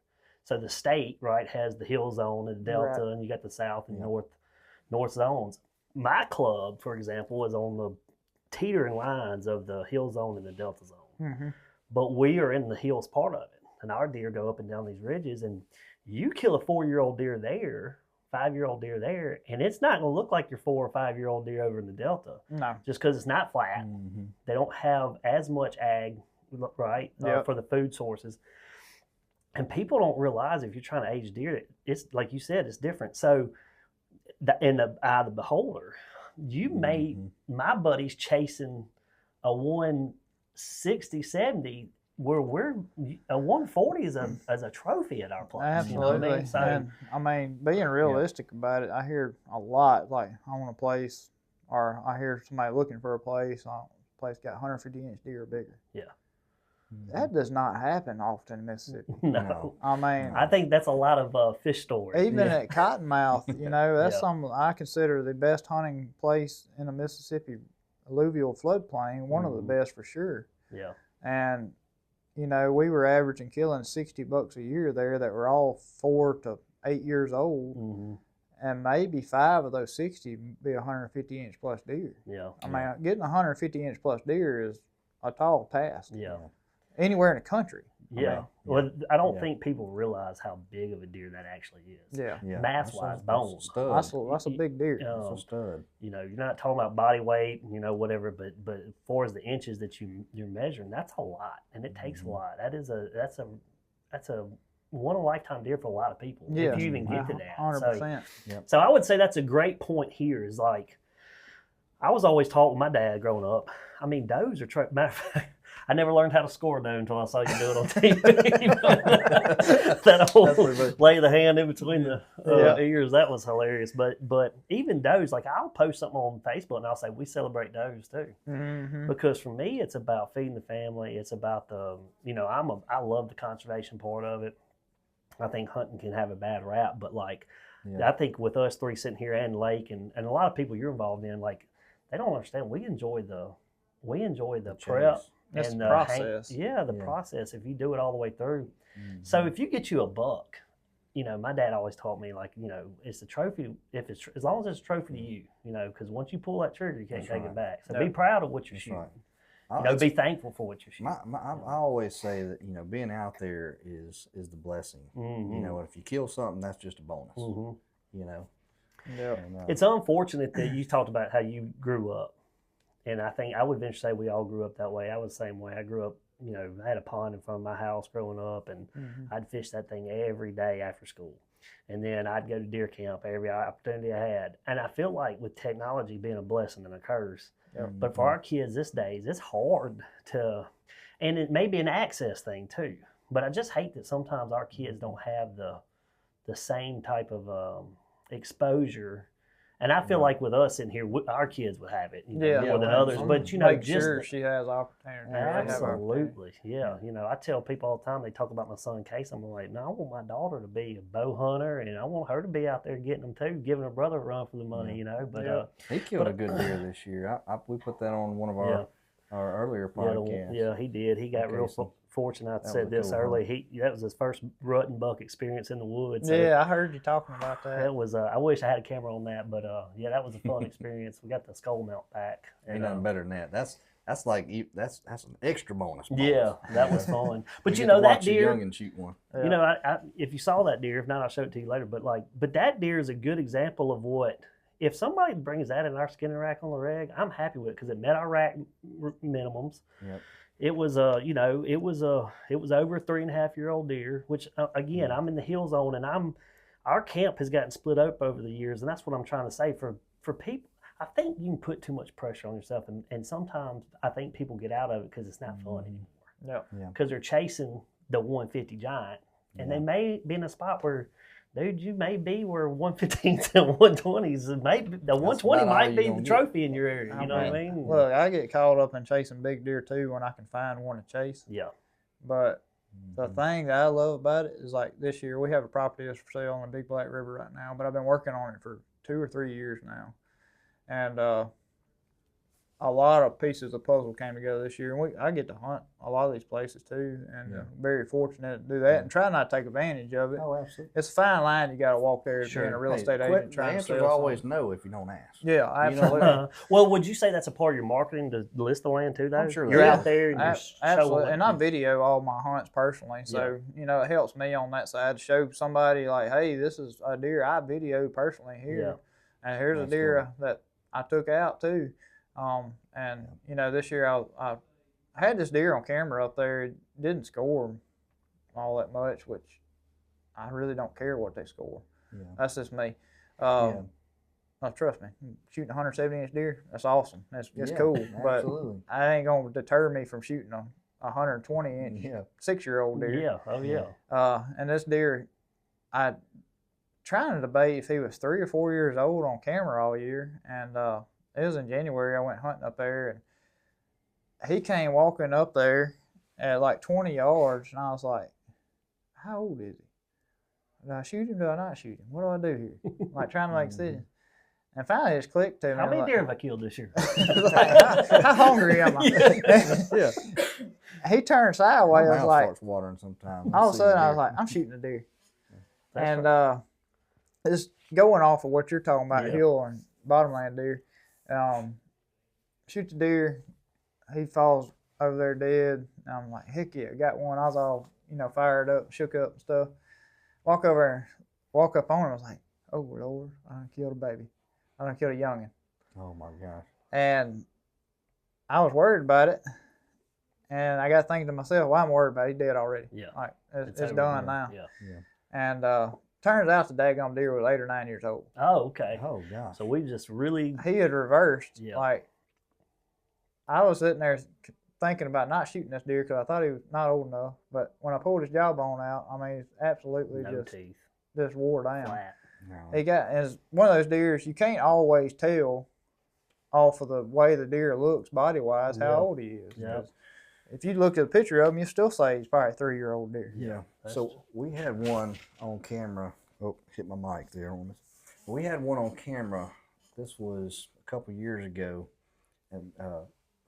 So the state, right, has the hill zone and the delta, and you got the south and north zones. My club, for example, is on the teetering lines of the hill zone and the delta zone. But we are in the hills part of it, and our deer go up and down these ridges, and you kill a 4-year-old deer there, 5-year-old deer there, and it's not going to look like your 4 or 5-year-old deer over in the delta. No. Just because it's not flat. They don't have as much ag, right, for the food sources. And people don't realize if you're trying to age deer, it's like you said, it's different. So in the eye of the beholder, my buddy's chasing a 160, 70, where a 140 is a trophy at our place. Absolutely. You know what I mean? So, and I mean, being realistic about it, I hear a lot, like, I want a place, or I hear somebody looking for a place, place got 150-inch deer or bigger. Yeah. That does not happen often in Mississippi. No. I mean, I think that's a lot of fish stories. Even at Cottonmouth, you know, that's something I consider the best hunting place in the Mississippi alluvial floodplain, one of the best for sure. Yeah. And, you know, we were averaging killing 60 bucks a year there that were all 4 to 8 years old. And maybe 5 of those 60 be 150-inch plus deer. Yeah. I mean, getting 150-inch plus deer is a tall task. Yeah. anywhere in the country. Yeah. Well, I don't think people realize how big of a deer that actually is. Yeah. Mass-wise, bones. That's a big deer. That's a stud. You know, you're not talking about body weight, you know, whatever, but as far as the inches that you're measuring, that's a lot, and it takes a lot. That's a one in a lifetime deer for a lot of people. Yeah. If you even get to that. 100%. So I would say that's a great point here. Is like, I was always taught with my dad growing up. I mean, does are matter of fact. I never learned how to score a doe until I saw you do it on TV. That whole lay the hand in between the ears, that was hilarious. But even does, like I'll post something on Facebook and I'll say, we celebrate does too. Mm-hmm. Because for me, it's about feeding the family. It's about I love the conservation part of it. I think hunting can have a bad rap, but I think with us three sitting here and Lake and a lot of people you're involved in, like they don't understand. We enjoy the prep. That's and the process. The process, if you do it all the way through. Mm-hmm. So if you get you a buck, you know, my dad always taught me, like, you know, it's a trophy if it's as long as it's a trophy to you, you know, because once you pull that trigger, you can't take it back. So be proud of what you're shooting. Right. You know, be thankful for what you're shooting. I always say that, you know, being out there is the blessing. Mm-hmm. You know, if you kill something, that's just a bonus. Mm-hmm. You know. Yeah. It's unfortunate that you talked about how you grew up. And I think I would venture to say we all grew up that way. I was the same way. I grew up, you know, I had a pond in front of my house growing up, and I'd fish that thing every day after school. And then I'd go to deer camp every opportunity I had. And I feel like with technology being a blessing and a curse, but for our kids these days, it's hard to, and it may be an access thing too. But I just hate that sometimes our kids don't have the same type of exposure. And I feel like with us in here, our kids would have it, you know, more than others. But you know, make sure she has opportunity. Absolutely, yeah. You know, I tell people all the time. They talk about my son Case. I'm like, no, I want my daughter to be a bow hunter, and I want her to be out there getting them too, giving her brother a run for the money. You know, but he killed a good deer this year. We put that on one of our earlier podcasts. Yeah, he did. He got real fortunate. I said this early. That was his first rut and buck experience in the woods. So I heard you talking about that. That was. I wish I had a camera on that, but that was a fun experience. We got the skull mount back. Ain't nothing better than that. That's an extra bonus. Yeah, that was fun. But you know that deer. Young and shoot one. Yeah. You know, I if you saw that deer, if not, I'll show it to you later. But that deer is a good example of what. If somebody brings that in our skinning rack on the reg, I'm happy with it because it met our rack minimums. Yep. It was it was over a 3.5-year-old deer, which again, I'm in the hill zone, and our camp has gotten split up over the years, and that's what I'm trying to say for people. I think you can put too much pressure on yourself, and sometimes I think people get out of it because it's not fun anymore. Yeah. Because they're chasing the 150 giant, and they may be in a spot where, dude, you may be where 115s and 120s, maybe the 120 might be the trophy in your area. You know what I mean? Look, I get caught up in chasing big deer too when I can find one to chase. Yeah. But the thing that I love about it is, like, this year we have a property that's for sale on the Big Black River right now, but I've been working on it for 2 or 3 years now. And a lot of pieces of puzzle came together this year, and I get to hunt a lot of these places too, and very fortunate to do that, and try not to take advantage of it. Oh, absolutely. It's a fine line you got to walk there being a real estate agent. The answer's always no if you don't ask. Yeah, absolutely. Well, would you say that's a part of your marketing to list the land too, though? I'm sure you're out there and you're absolutely, and I video all my hunts personally, so you know, it helps me on that side to show somebody, like, hey, this is a deer I videoed personally here, and here's a deer that I took out too. And you know, this year I had this deer on camera up there. It didn't score all that much, which I really don't care what they score. Yeah. That's just me. Trust me, shooting a 170-inch deer, that's awesome. It's cool, but I ain't gonna deter me from shooting a 120-inch 6-year-old deer. Yeah, oh yeah. And this deer, I trying to debate if he was 3 or 4 years old on camera all year, and it was in January. I went hunting up there, and he came walking up there at like 20 yards, and I was like, how old is he? Do I shoot him? Do I not shoot him? What do I do here? Like, trying to make a decision. And finally it just clicked to me. How many deer have I killed this year? Like, how hungry am I? He turned sideways. I was like, starts watering sometimes. All of a sudden I was like, I'm shooting a deer. And it's going off of what you're talking about, hill and bottomland deer. Shoot the deer, he falls over there dead. And I'm like, heck yeah, got one. I was all, fired up, shook up and stuff. Walk up on him. I was like, oh, Lord, I done killed a baby. I done killed a youngin'. Oh, my gosh. And I was worried about it. And I got thinking to myself, well, I'm worried about it. He's dead already. Yeah. Like, it's done now. Yeah. And turns out the daggone deer was 8 or 9 years old. Oh, okay. Oh, gosh. So we just really... He had reversed. Yeah. Like, I was sitting there thinking about not shooting this deer because I thought he was not old enough. But when I pulled his jawbone out, I mean, it's absolutely just wore down. Flat. No. He got, as one of those deers, you can't always tell off of the way the deer looks body-wise how old he is. Yeah. If you look at a picture of him, you still say he's probably a 3-year-old deer. Yeah. So we had one on camera. Oh, hit my mic there on this. We had one on camera. This was a couple years ago, and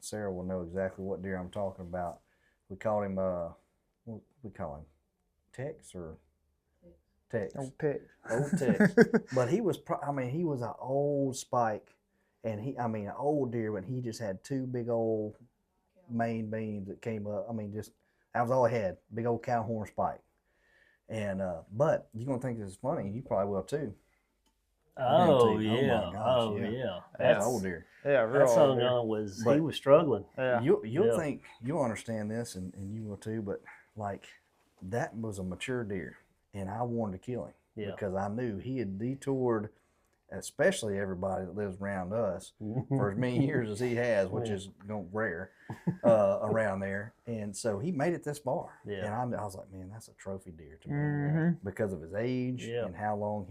Sarah will know exactly what deer I'm talking about. We called him, what we call him? Tex or Tex? Old Tex. Old Tex. But he was, he was an old spike, and an old deer, but he just had 2 big old main beams that came up. That was all he had, big old cow horn spike. And but you're gonna think this is funny. You probably will too. Oh yeah. Oh, my gosh, yeah. That's old deer. Yeah, real that son he was struggling. Yeah. You'll think you'll understand this, and you will too. But like that was a mature deer, and I wanted to kill him because I knew he had detoured, especially everybody that lives around us, for as many years as he has, which is rare around there. And so he made it this far. Yeah. And I was like, man, that's a trophy deer to me because of his age and how long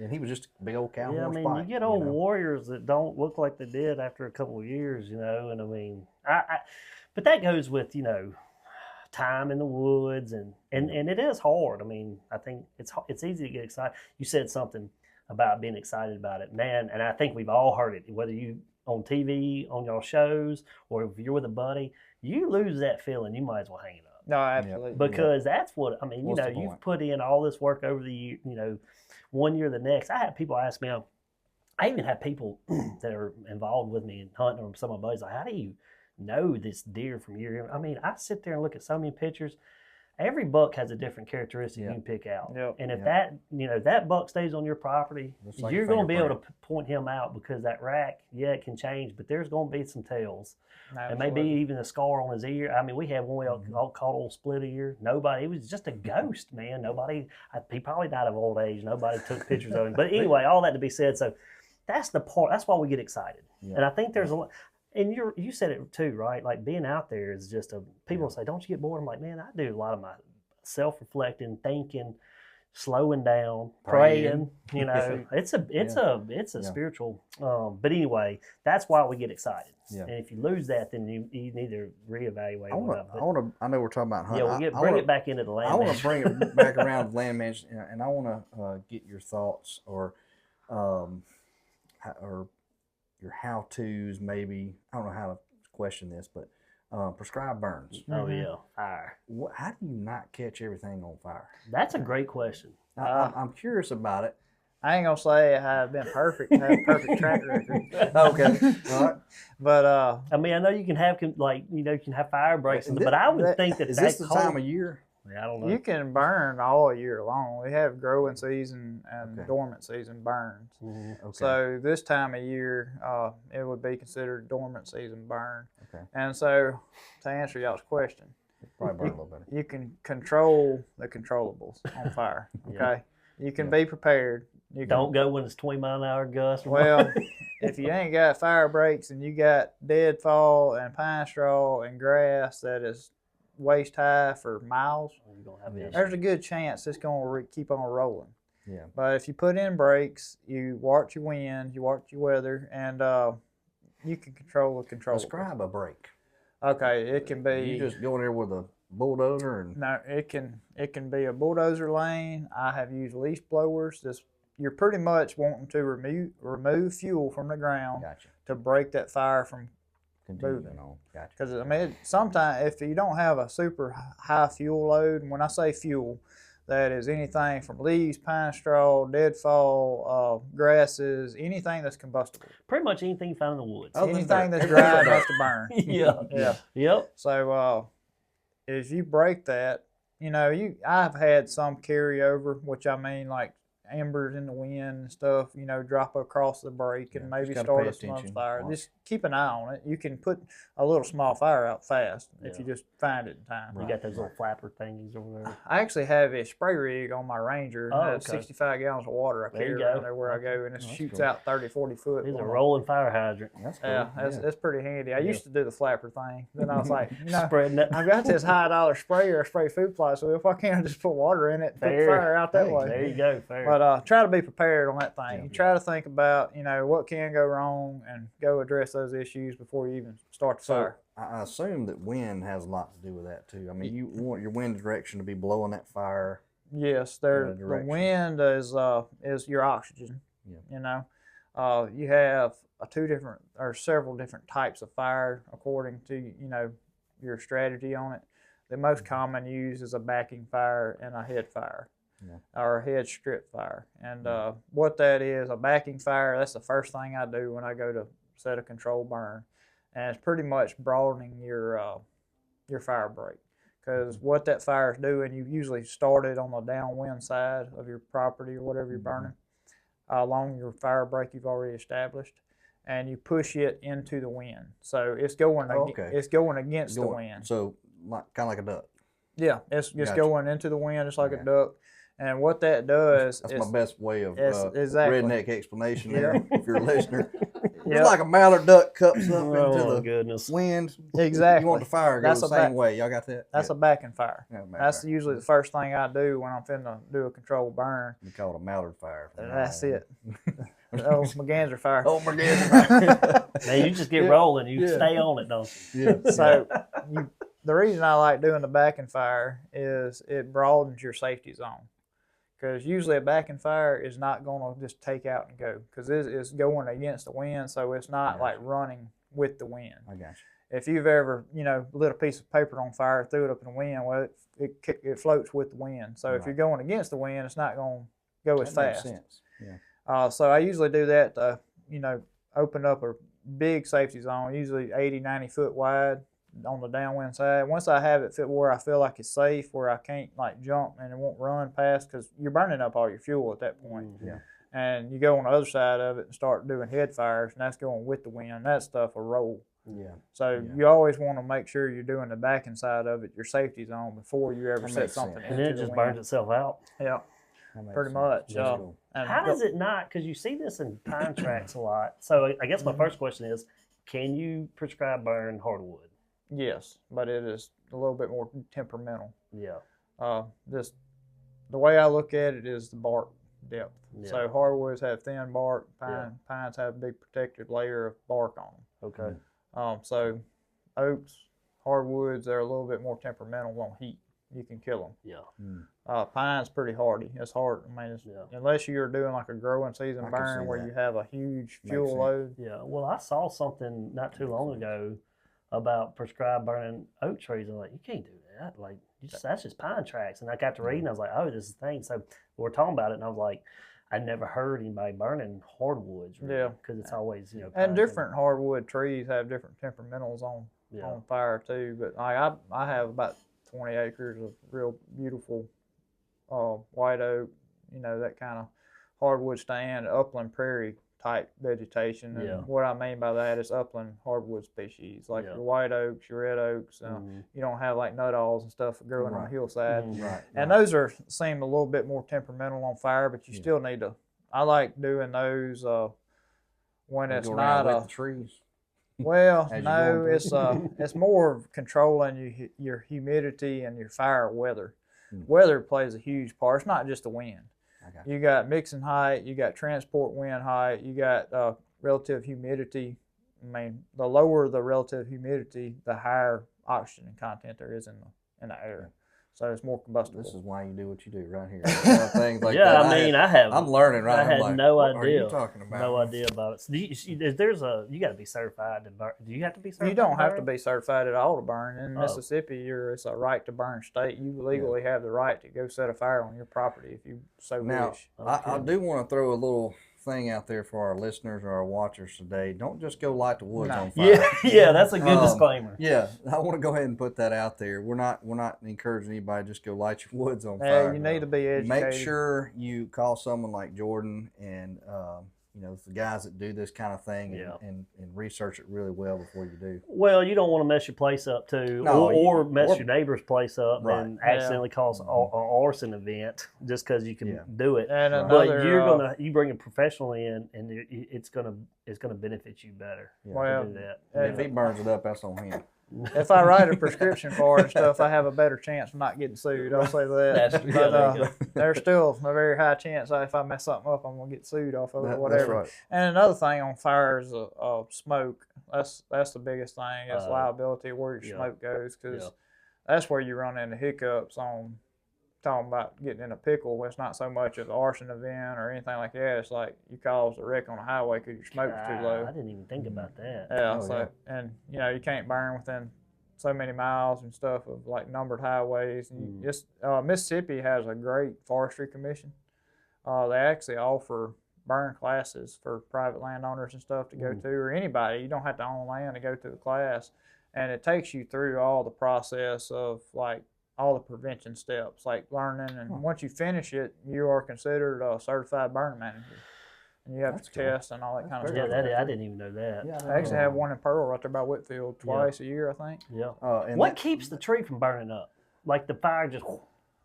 he was just a big old cow horn spike. You get old warriors that don't look like they did after a couple of years, and but that goes with, time in the woods and it is hard. I think it's easy to get excited. You said something about being excited about it, man, and I think we've all heard it, whether you on TV, on your shows, or if you're with a buddy, you lose that feeling, you might as well hang it up. No, absolutely. Because that's what, you've put in all this work over the year, one year to the next. I have people ask me, I even have people that are involved with me in hunting, or some of my buddies, like, how do you know this deer from year to year? I sit there and look at so many pictures. Every buck has a different characteristic you can pick out. Yep. And if that buck stays on your property, like you're going to be able to point him out, because that rack, it can change, but there's going to be some tails. And maybe even a scar on his ear. We had one we called Old Split Ear. It was just a ghost, man. He probably died of old age. Nobody took pictures of him. But anyway, all that to be said, so that's the part, that's why we get excited. Yeah. And I think there's a lot. And you said it too, right? Like being out there is just people say, don't you get bored? I'm like, man, I do a lot of my self-reflecting, thinking, slowing down, praying. It's a spiritual. But anyway, that's why we get excited. Yeah. And if you lose that, then you need to reevaluate. I know we're talking about hunting. Yeah, bring it back into the land. I want to bring it back around to land management, and I want to get your thoughts or your how-tos, maybe. I don't know how to question this, but prescribed burns. Oh, yeah, fire. How do you not catch everything on fire? That's a great question. I'm curious about it. I ain't going to say I've been perfect, have a perfect track record. Okay, all right. But, I know you can have, you can have fire breaks, but I would think that is this the time of year? I don't know. You can burn all year long. We have growing season and dormant season burns. Mm-hmm. Okay. So this time of year, it would be considered dormant season burn. Okay. And so to answer y'all's question, probably burn a little better. You can control the controllables on fire. Okay. You can be prepared. Don't go when it's 20-mile-an-hour gust. Well, if you ain't got fire breaks and you got deadfall and pine straw and grass that is waist high for miles, there's a good chance it's going to keep on rolling. Yeah. But if you put in brakes, you watch your wind, you watch your weather, and you can control the control. Describe a brake. Okay, it can be. You just go in there with a bulldozer and. No, it can be a bulldozer lane. I have used leaf blowers. You're pretty much wanting to remove fuel from the ground to break that fire from. Because sometimes if you don't have a super high fuel load, and when I say fuel, that is anything from leaves, pine straw, deadfall, grasses, anything that's combustible. Pretty much anything you find in the woods. Anything that's dry has to burn. Yeah. Yep. So as you break that, I've had some carryover, which I mean like embers in the wind and stuff, drop across the break and maybe start a smudge fire. Just keep an eye on it. You can put a little small fire out fast if you just find it in time. You got those little flapper thingies over there. I actually have a spray rig on my Ranger. I have 65 gallons of water I carry around there where I go, and it shoots out 30, 40 foot. It's a rolling fire hydrant. That's cool. That's pretty handy. I used to do the flapper thing. Then I was like, spreading it. I've got this high dollar sprayer, I spray food plots, so if I can, just put water in it and put the fire out that way. There you go. Fair. But try to be prepared on that thing. You try to think about, what can go wrong and go address those issues before you even start the fire. I assume that wind has a lot to do with that too. I mean, you want your wind direction to be blowing that fire. Yes, the wind is your oxygen. Yeah. You have several different types of fire according to your strategy on it. The most common used is a backing fire and a head fire. Or a head strip fire. And what that is, a backing fire, that's the first thing I do when I go to set a controlled burn. And it's pretty much broadening your fire break. Because what that fire is doing, you usually start it on the downwind side of your property or whatever you're burning, along your fire break you've already established, and you push it into the wind. So it's going against the wind. So kind of like a duck. Yeah, it's just going into the wind just like a duck. And what that does that's my best way of exactly. redneck explanation there, if you're a listener. It's like a mallard duck cups up into the wind. Exactly. You want the fire to go the same way. Y'all got that? That's a backing fire. That's usually the first thing I do when I'm finna do a controlled burn. You call it a mallard fire. That's it. McGanzer fire. McGanzer fire. Now you just get rolling. You stay on it, don't you? Yeah. So the reason I like doing the backing fire is it broadens your safety zone. Because usually a backing fire is not going to just take out and go. Because it's going against the wind, so it's not like running with the wind. I got you. If you've ever, lit a piece of paper on fire, threw it up in the wind, well, it floats with the wind. So if you're going against the wind, it's not going to go as fast. Makes sense. Yeah. So I usually do that to, open up a big safety zone, usually 80, 90 foot wide on the downwind side. Once I have it fit where I feel like it's safe, where I can't jump and it won't run past, because you're burning up all your fuel at that point. Yeah. And you go on the other side of it and start doing head fires, and that's going with the wind. That stuff will roll. Yeah. So you always want to make sure you're doing the backing side of it, your safety zone, before you ever set something into the wind. And then it just burns itself out. Yeah. Pretty much. Cool. How does it not? Because you see this in pine tracks a lot. So I guess my first question is, can you prescribe burn hardwood? Yes, but it is a little bit more temperamental. Yeah. The way I look at it is the bark depth. Yeah. So hardwoods have thin bark. Pines have a big protective layer of bark on them. Okay. So oaks, hardwoods, they're a little bit more temperamental on heat. You can kill them. Yeah. Pine's pretty hardy. It's hard. I mean, unless you're doing like a growing season burn where you have a huge fuel load. Yeah. Well, I saw something not too long ago about prescribed burning oak trees. I'm like, you can't do that. Like, that's just pine tracks. And I got to reading, I was like, oh, this is the thing. So we're talking about it, and I was like, I never heard anybody burning hardwoods. Really, because it's always, and different hardwood trees have different temperamentals on fire too. But I have about 20 acres of real beautiful white oak, that kind of hardwood stand, upland prairie type vegetation. And what I mean by that is upland hardwood species, like your white oaks, your red oaks. You don't have like nut-alls and stuff growing on the hillside. And those seem a little bit more temperamental on fire, but you still need to. I like doing those when it's not with the trees. Well, no, it's more of controlling your humidity and your fire weather. Weather plays a huge part. It's not just the wind. You got mixing height, you got transport wind height, you got relative humidity. I mean, the lower the relative humidity, the higher oxygen content there is in the air. so it's more combustible. This is why you do what you do right here. Things like yeah, that. I mean, I'm learning right now. I had no idea. What are you talking about? No idea about it. So you got to be certified to burn. Do you have to be certified? You don't have to be certified at all to burn. In Mississippi, it's a right to burn state. You legally have the right to go set a fire on your property if you so wish. I do want to throw a little thing out there for our listeners or our watchers today. Don't just go light the woods on fire. Yeah, that's a good disclaimer. Yeah, I want to go ahead and put that out there. We're not encouraging anybody to just go light your woods on fire. You need to be educated. Make sure you call someone like Jordan and the guys that do this kind of thing and research it really well before you do. Well, you don't want to mess your place up too, or mess your neighbor's place up and accidentally cause an arson event just because you can do it. And but you bring a professional in, and it's gonna benefit you better to do that. If he burns it up, that's on him. If I write a prescription for it and stuff, I have a better chance of not getting sued. I'll say that. That's true. But there's still a very high chance that if I mess something up, I'm going to get sued off of it or whatever. That's right. And another thing on fire is smoke. That's the biggest thing. It's liability where your smoke goes, because that's where you run into hiccups on talking about getting in a pickle. It's not so much an arson event or anything like that. It's like you caused a wreck on the highway because your smoke was too low. I didn't even think about that. Yeah, and you can't burn within so many miles and stuff of like numbered highways. And Mississippi has a great forestry commission. They actually offer burn classes for private landowners and stuff to go to, or anybody. You don't have to own land to go to the class, and it takes you through all the process of like all the prevention steps, like learning, and once you finish it, you are considered a certified burn manager. And you have to test and all that kind of stuff. Yeah, I didn't even know that. Yeah, I actually have one in Pearl right there by Whitfield twice a year, I think. Yeah. What keeps the tree from burning up? Like the fire just,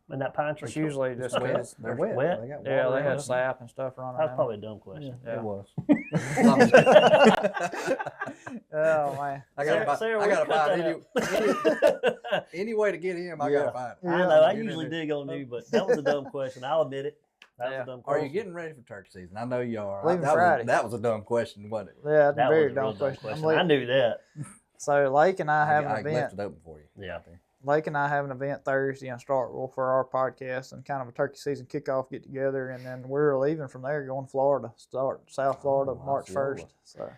and that pine tree? It's usually just wet. They're wet. They had sap and stuff running. That's probably a dumb question. Yeah. It was. Oh man! I gotta find any way to get him. I gotta find it. I know. I usually dig on you, but that was a dumb question. I'll admit it. That was a dumb question. Are you getting ready for turkey season? I know you are. That was a dumb question, wasn't it? Yeah, that very was a dumb real question. I knew that. So Lake and I have an event. I left it open for you. Yeah. Lake and I have an event Thursday in Starkville for our podcast and kind of a turkey season kickoff get together, and then we're leaving from there going to Florida, South Florida, March 1st. So.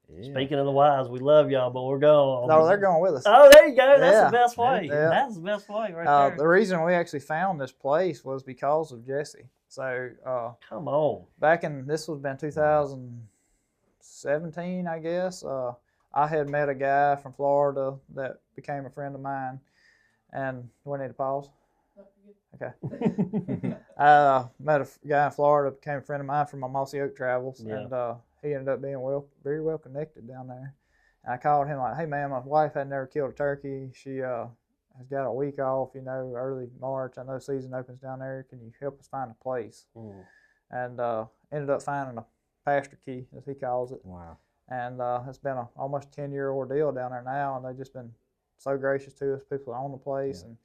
Yeah. Speaking of the wives, we love y'all, but we're going. No, they're going with us. Oh, there you go. That's the best way. Yeah. That's the best way right there. The reason we actually found this place was because of Jesse. So come on. This was been 2017, I guess. I had met a guy from Florida that became a friend of mine, and do I need to pause? Okay. I met a guy in Florida, became a friend of mine from my Mossy Oak travels, and he ended up being very well connected down there. And I called him like, hey man, my wife had never killed a turkey. She has got a week off, early March. I know season opens down there. Can you help us find a place? And ended up finding a pasture key, as he calls it. Wow. And it's been almost 10-year ordeal down there now, and they've just been so gracious to us. People own the place, and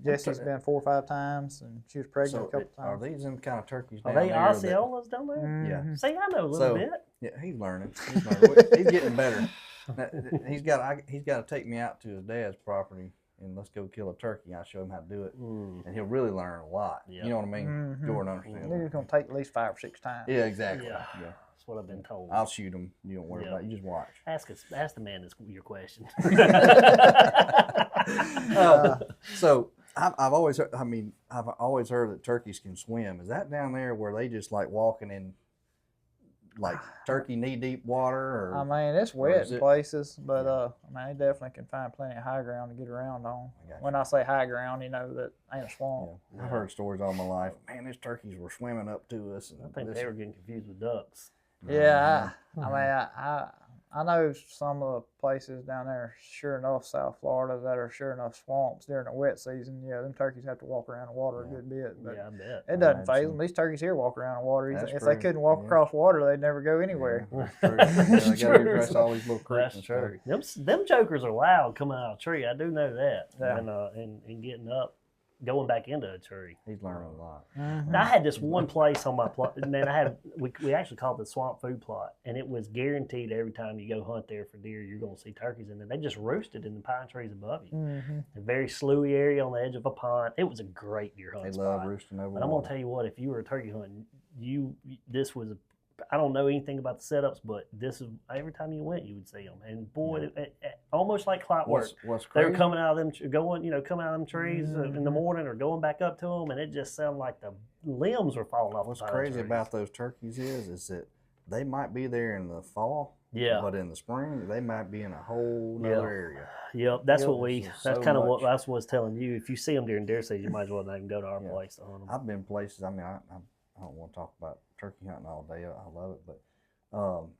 Jesse's been 4 or 5 times, and she was pregnant a couple times. Are these them kind of turkeys down there? Are they Osceolas down there? Mm-hmm. Yeah. See, I know a little bit. Yeah, he's learning. He's getting better. He's got to take me out to his dad's property and let's go kill a turkey. I'll show him how to do it, and he'll really learn a lot. Yep. You know what I mean? Mm-hmm. Jordan understands. He's going to take at least 5 or 6 times. Yeah, exactly. Yeah. That's what I've been told. I'll shoot him. You don't worry about it. You just watch. Ask the man your question. So I've always heard. I've always heard that turkeys can swim. Is that down there where they just like walking in, like turkey knee deep water? Or, it's wet in places, but they definitely can find plenty of high ground to get around on. When I say high ground, that ain't a swamp. Yeah. I've heard stories all my life. Man, these turkeys were swimming up to us. And I think they were getting confused with ducks. Yeah, I know some of the places down there, sure enough, South Florida, that are sure enough swamps during the wet season. Yeah, them turkeys have to walk around the water a good bit. But I bet. It doesn't faze them. These turkeys here walk around the water. If they couldn't walk across water, they'd never go anywhere. That's true. They got to address all these little creeks. That's true. Them jokers are loud coming out of a tree. I do know that. Yeah. And getting up going back into a tree. He's learning a lot. Now, I had this one place on my plot. Man, we actually called it the swamp food plot, and it was guaranteed every time you go hunt there for deer, you're going to see turkeys in there. They just roosted in the pine trees above you. A very sloughie area on the edge of a pond. It was a great deer hunt. They love roosting over. But I'm going to tell you what, if you were a turkey hunting, this was I don't know anything about the setups, but this is every time you went, you would see them. And boy, it, almost like clockwork. What's they were coming out of them, coming out of them trees in the morning or going back up to them, and it just sounded like the limbs were falling off. What's crazy about those turkeys is that they might be there in the fall, but in the spring they might be in a whole other area. Yep, that's what that's kind of what I was telling you. If you see them during deer season, you might as well not even go to our place to hunt them. I've been places. I mean, I don't want to talk about turkey hunting all day. I love it, but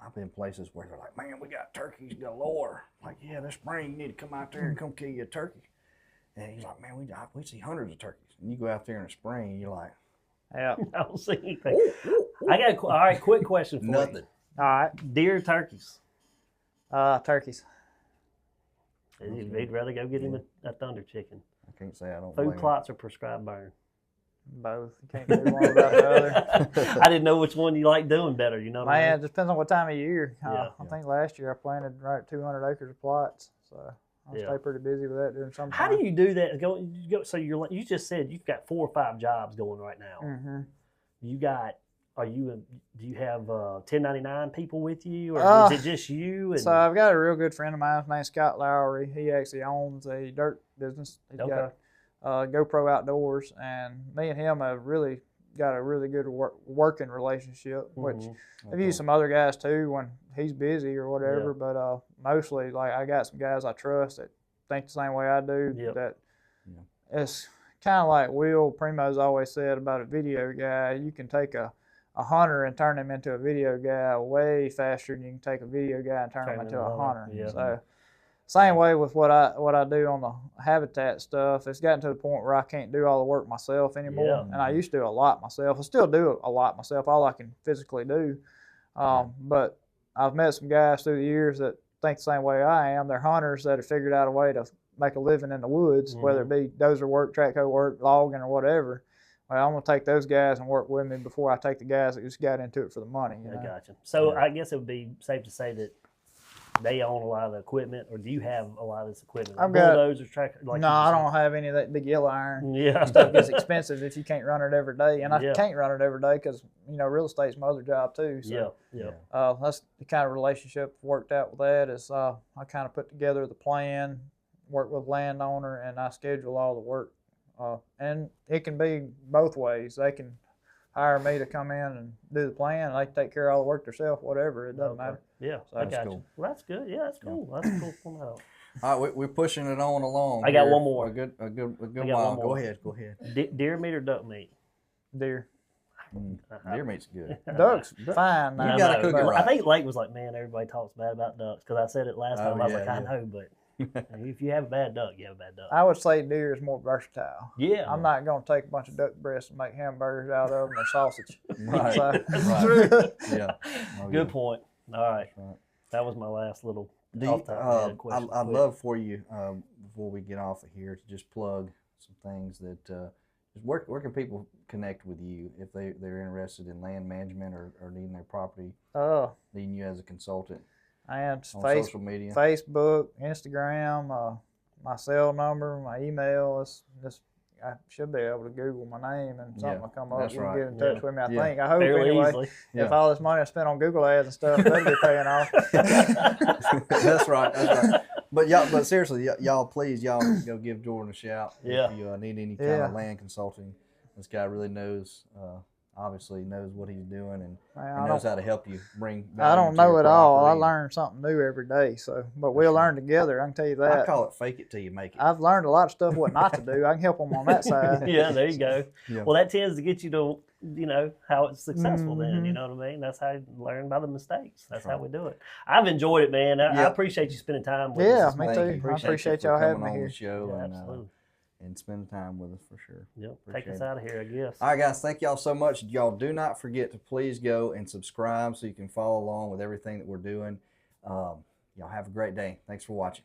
I've been places where they're like, man, we got turkeys galore. Like, yeah, this spring you need to come out there and come kill you a turkey. And he's like, man, we see hundreds of turkeys. And you go out there in the spring, and you're like, yeah, I don't see anything. I got all right. Quick question for nothing. You. All right, deer, turkeys. Turkeys. He'd rather go get him a thunder chicken. I can't say I don't. Food plots or prescribed burn. Both. You can't do one without the other. I didn't know which one you like doing better. You know, man, it depends on what time of year. I think last year I planted right 200 acres of plots, so I stay pretty busy with that during summertime. How do you do that? So you just said you've got 4 or 5 jobs going right now. You got. Do you have 1099 people with you, or is it just you? So I've got a real good friend of mine. His name's Scott Lowry. He actually owns a dirt business. He's got GoPro Outdoors, and me and him have really got a really good working relationship, which I've used some other guys too when he's busy or whatever, but mostly like I got some guys I trust that think the same way I do. That it's kind of like Will Primos always said about a video guy. You can take a hunter and turn him into a video guy way faster than you can take a video guy and turn him into a hunter. So same way with what I do on the habitat stuff. It's gotten to the point where I can't do all the work myself anymore. And I used to do a lot myself. I still do a lot myself, all I can physically do. But I've met some guys through the years that think the same way I am. They're hunters that have figured out a way to make a living in the woods, whether it be dozer work, track hoe work, logging, or whatever. Well, I'm going to take those guys and work with me before I take the guys that just got into it for the money. You know? I gotcha. So I guess it would be safe to say that they own a lot of the equipment, or do you have a lot of this equipment? I've got bulldozers, tractor. No, I don't have any of that big yellow iron. Stuff gets expensive if you can't run it every day, and I can't run it every day because real estate's my other job too. So that's the kind of relationship worked out with that. Is I kind of put together the plan, work with landowner, and I schedule all the work. And it can be both ways. They can hire me to come in and do the plan. They can take care of all the work themselves, whatever. It doesn't matter. Yeah, so I got you. Well, that's good. Yeah, that's cool. That's a cool format. All right, we're pushing it on along. I got one more. A good while. Go ahead. Deer meat or duck meat? Deer. Deer meat's good. Ducks, fine. You gotta cook it right. I think Lake was like, man, everybody talks bad about ducks because I said it last time. I was like, I know, but if you have a bad duck, you have a bad duck. I would say deer is more versatile. Yeah. I'm not going to take a bunch of duck breasts and make hamburgers out of them or sausage. Right. So. That's true. Yeah. Good point. All right. That was my last little question. I'd love for you, before we get off of here, to just plug some things that, where can people connect with you if they're interested in land management or needing their property, needing you as a consultant? I am on social media, Facebook, Instagram, my cell number, my email. I should be able to Google my name and something will come up. You can get in touch with me. I think. I hope fairly anyway. Easily. If all this money I spent on Google ads and stuff, that'll be paying off. That's right. But seriously, y'all please go give Jordan a shout if you need any kind of land consulting. This guy really knows. Obviously knows what he's doing and knows how to help you bring value. I don't know it all. I learn something new every day. But we'll learn together. I can tell you that. I call it fake it till you make it. I've learned a lot of stuff what not to do. I can help them on that side. Yeah, there you go. Yeah. Well, that tends to get you to how it's successful. Then you know what I mean. That's how you learn by the mistakes. That's how we do it. I've enjoyed it, man. I appreciate you spending time with us. Yeah, me too. I appreciate y'all having me here. Show absolutely. And spend time with us for sure. Yep. Take us out of here, I guess. All right, guys. Thank y'all so much. Y'all do not forget to please go and subscribe so you can follow along with everything that we're doing. Y'all have a great day. Thanks for watching.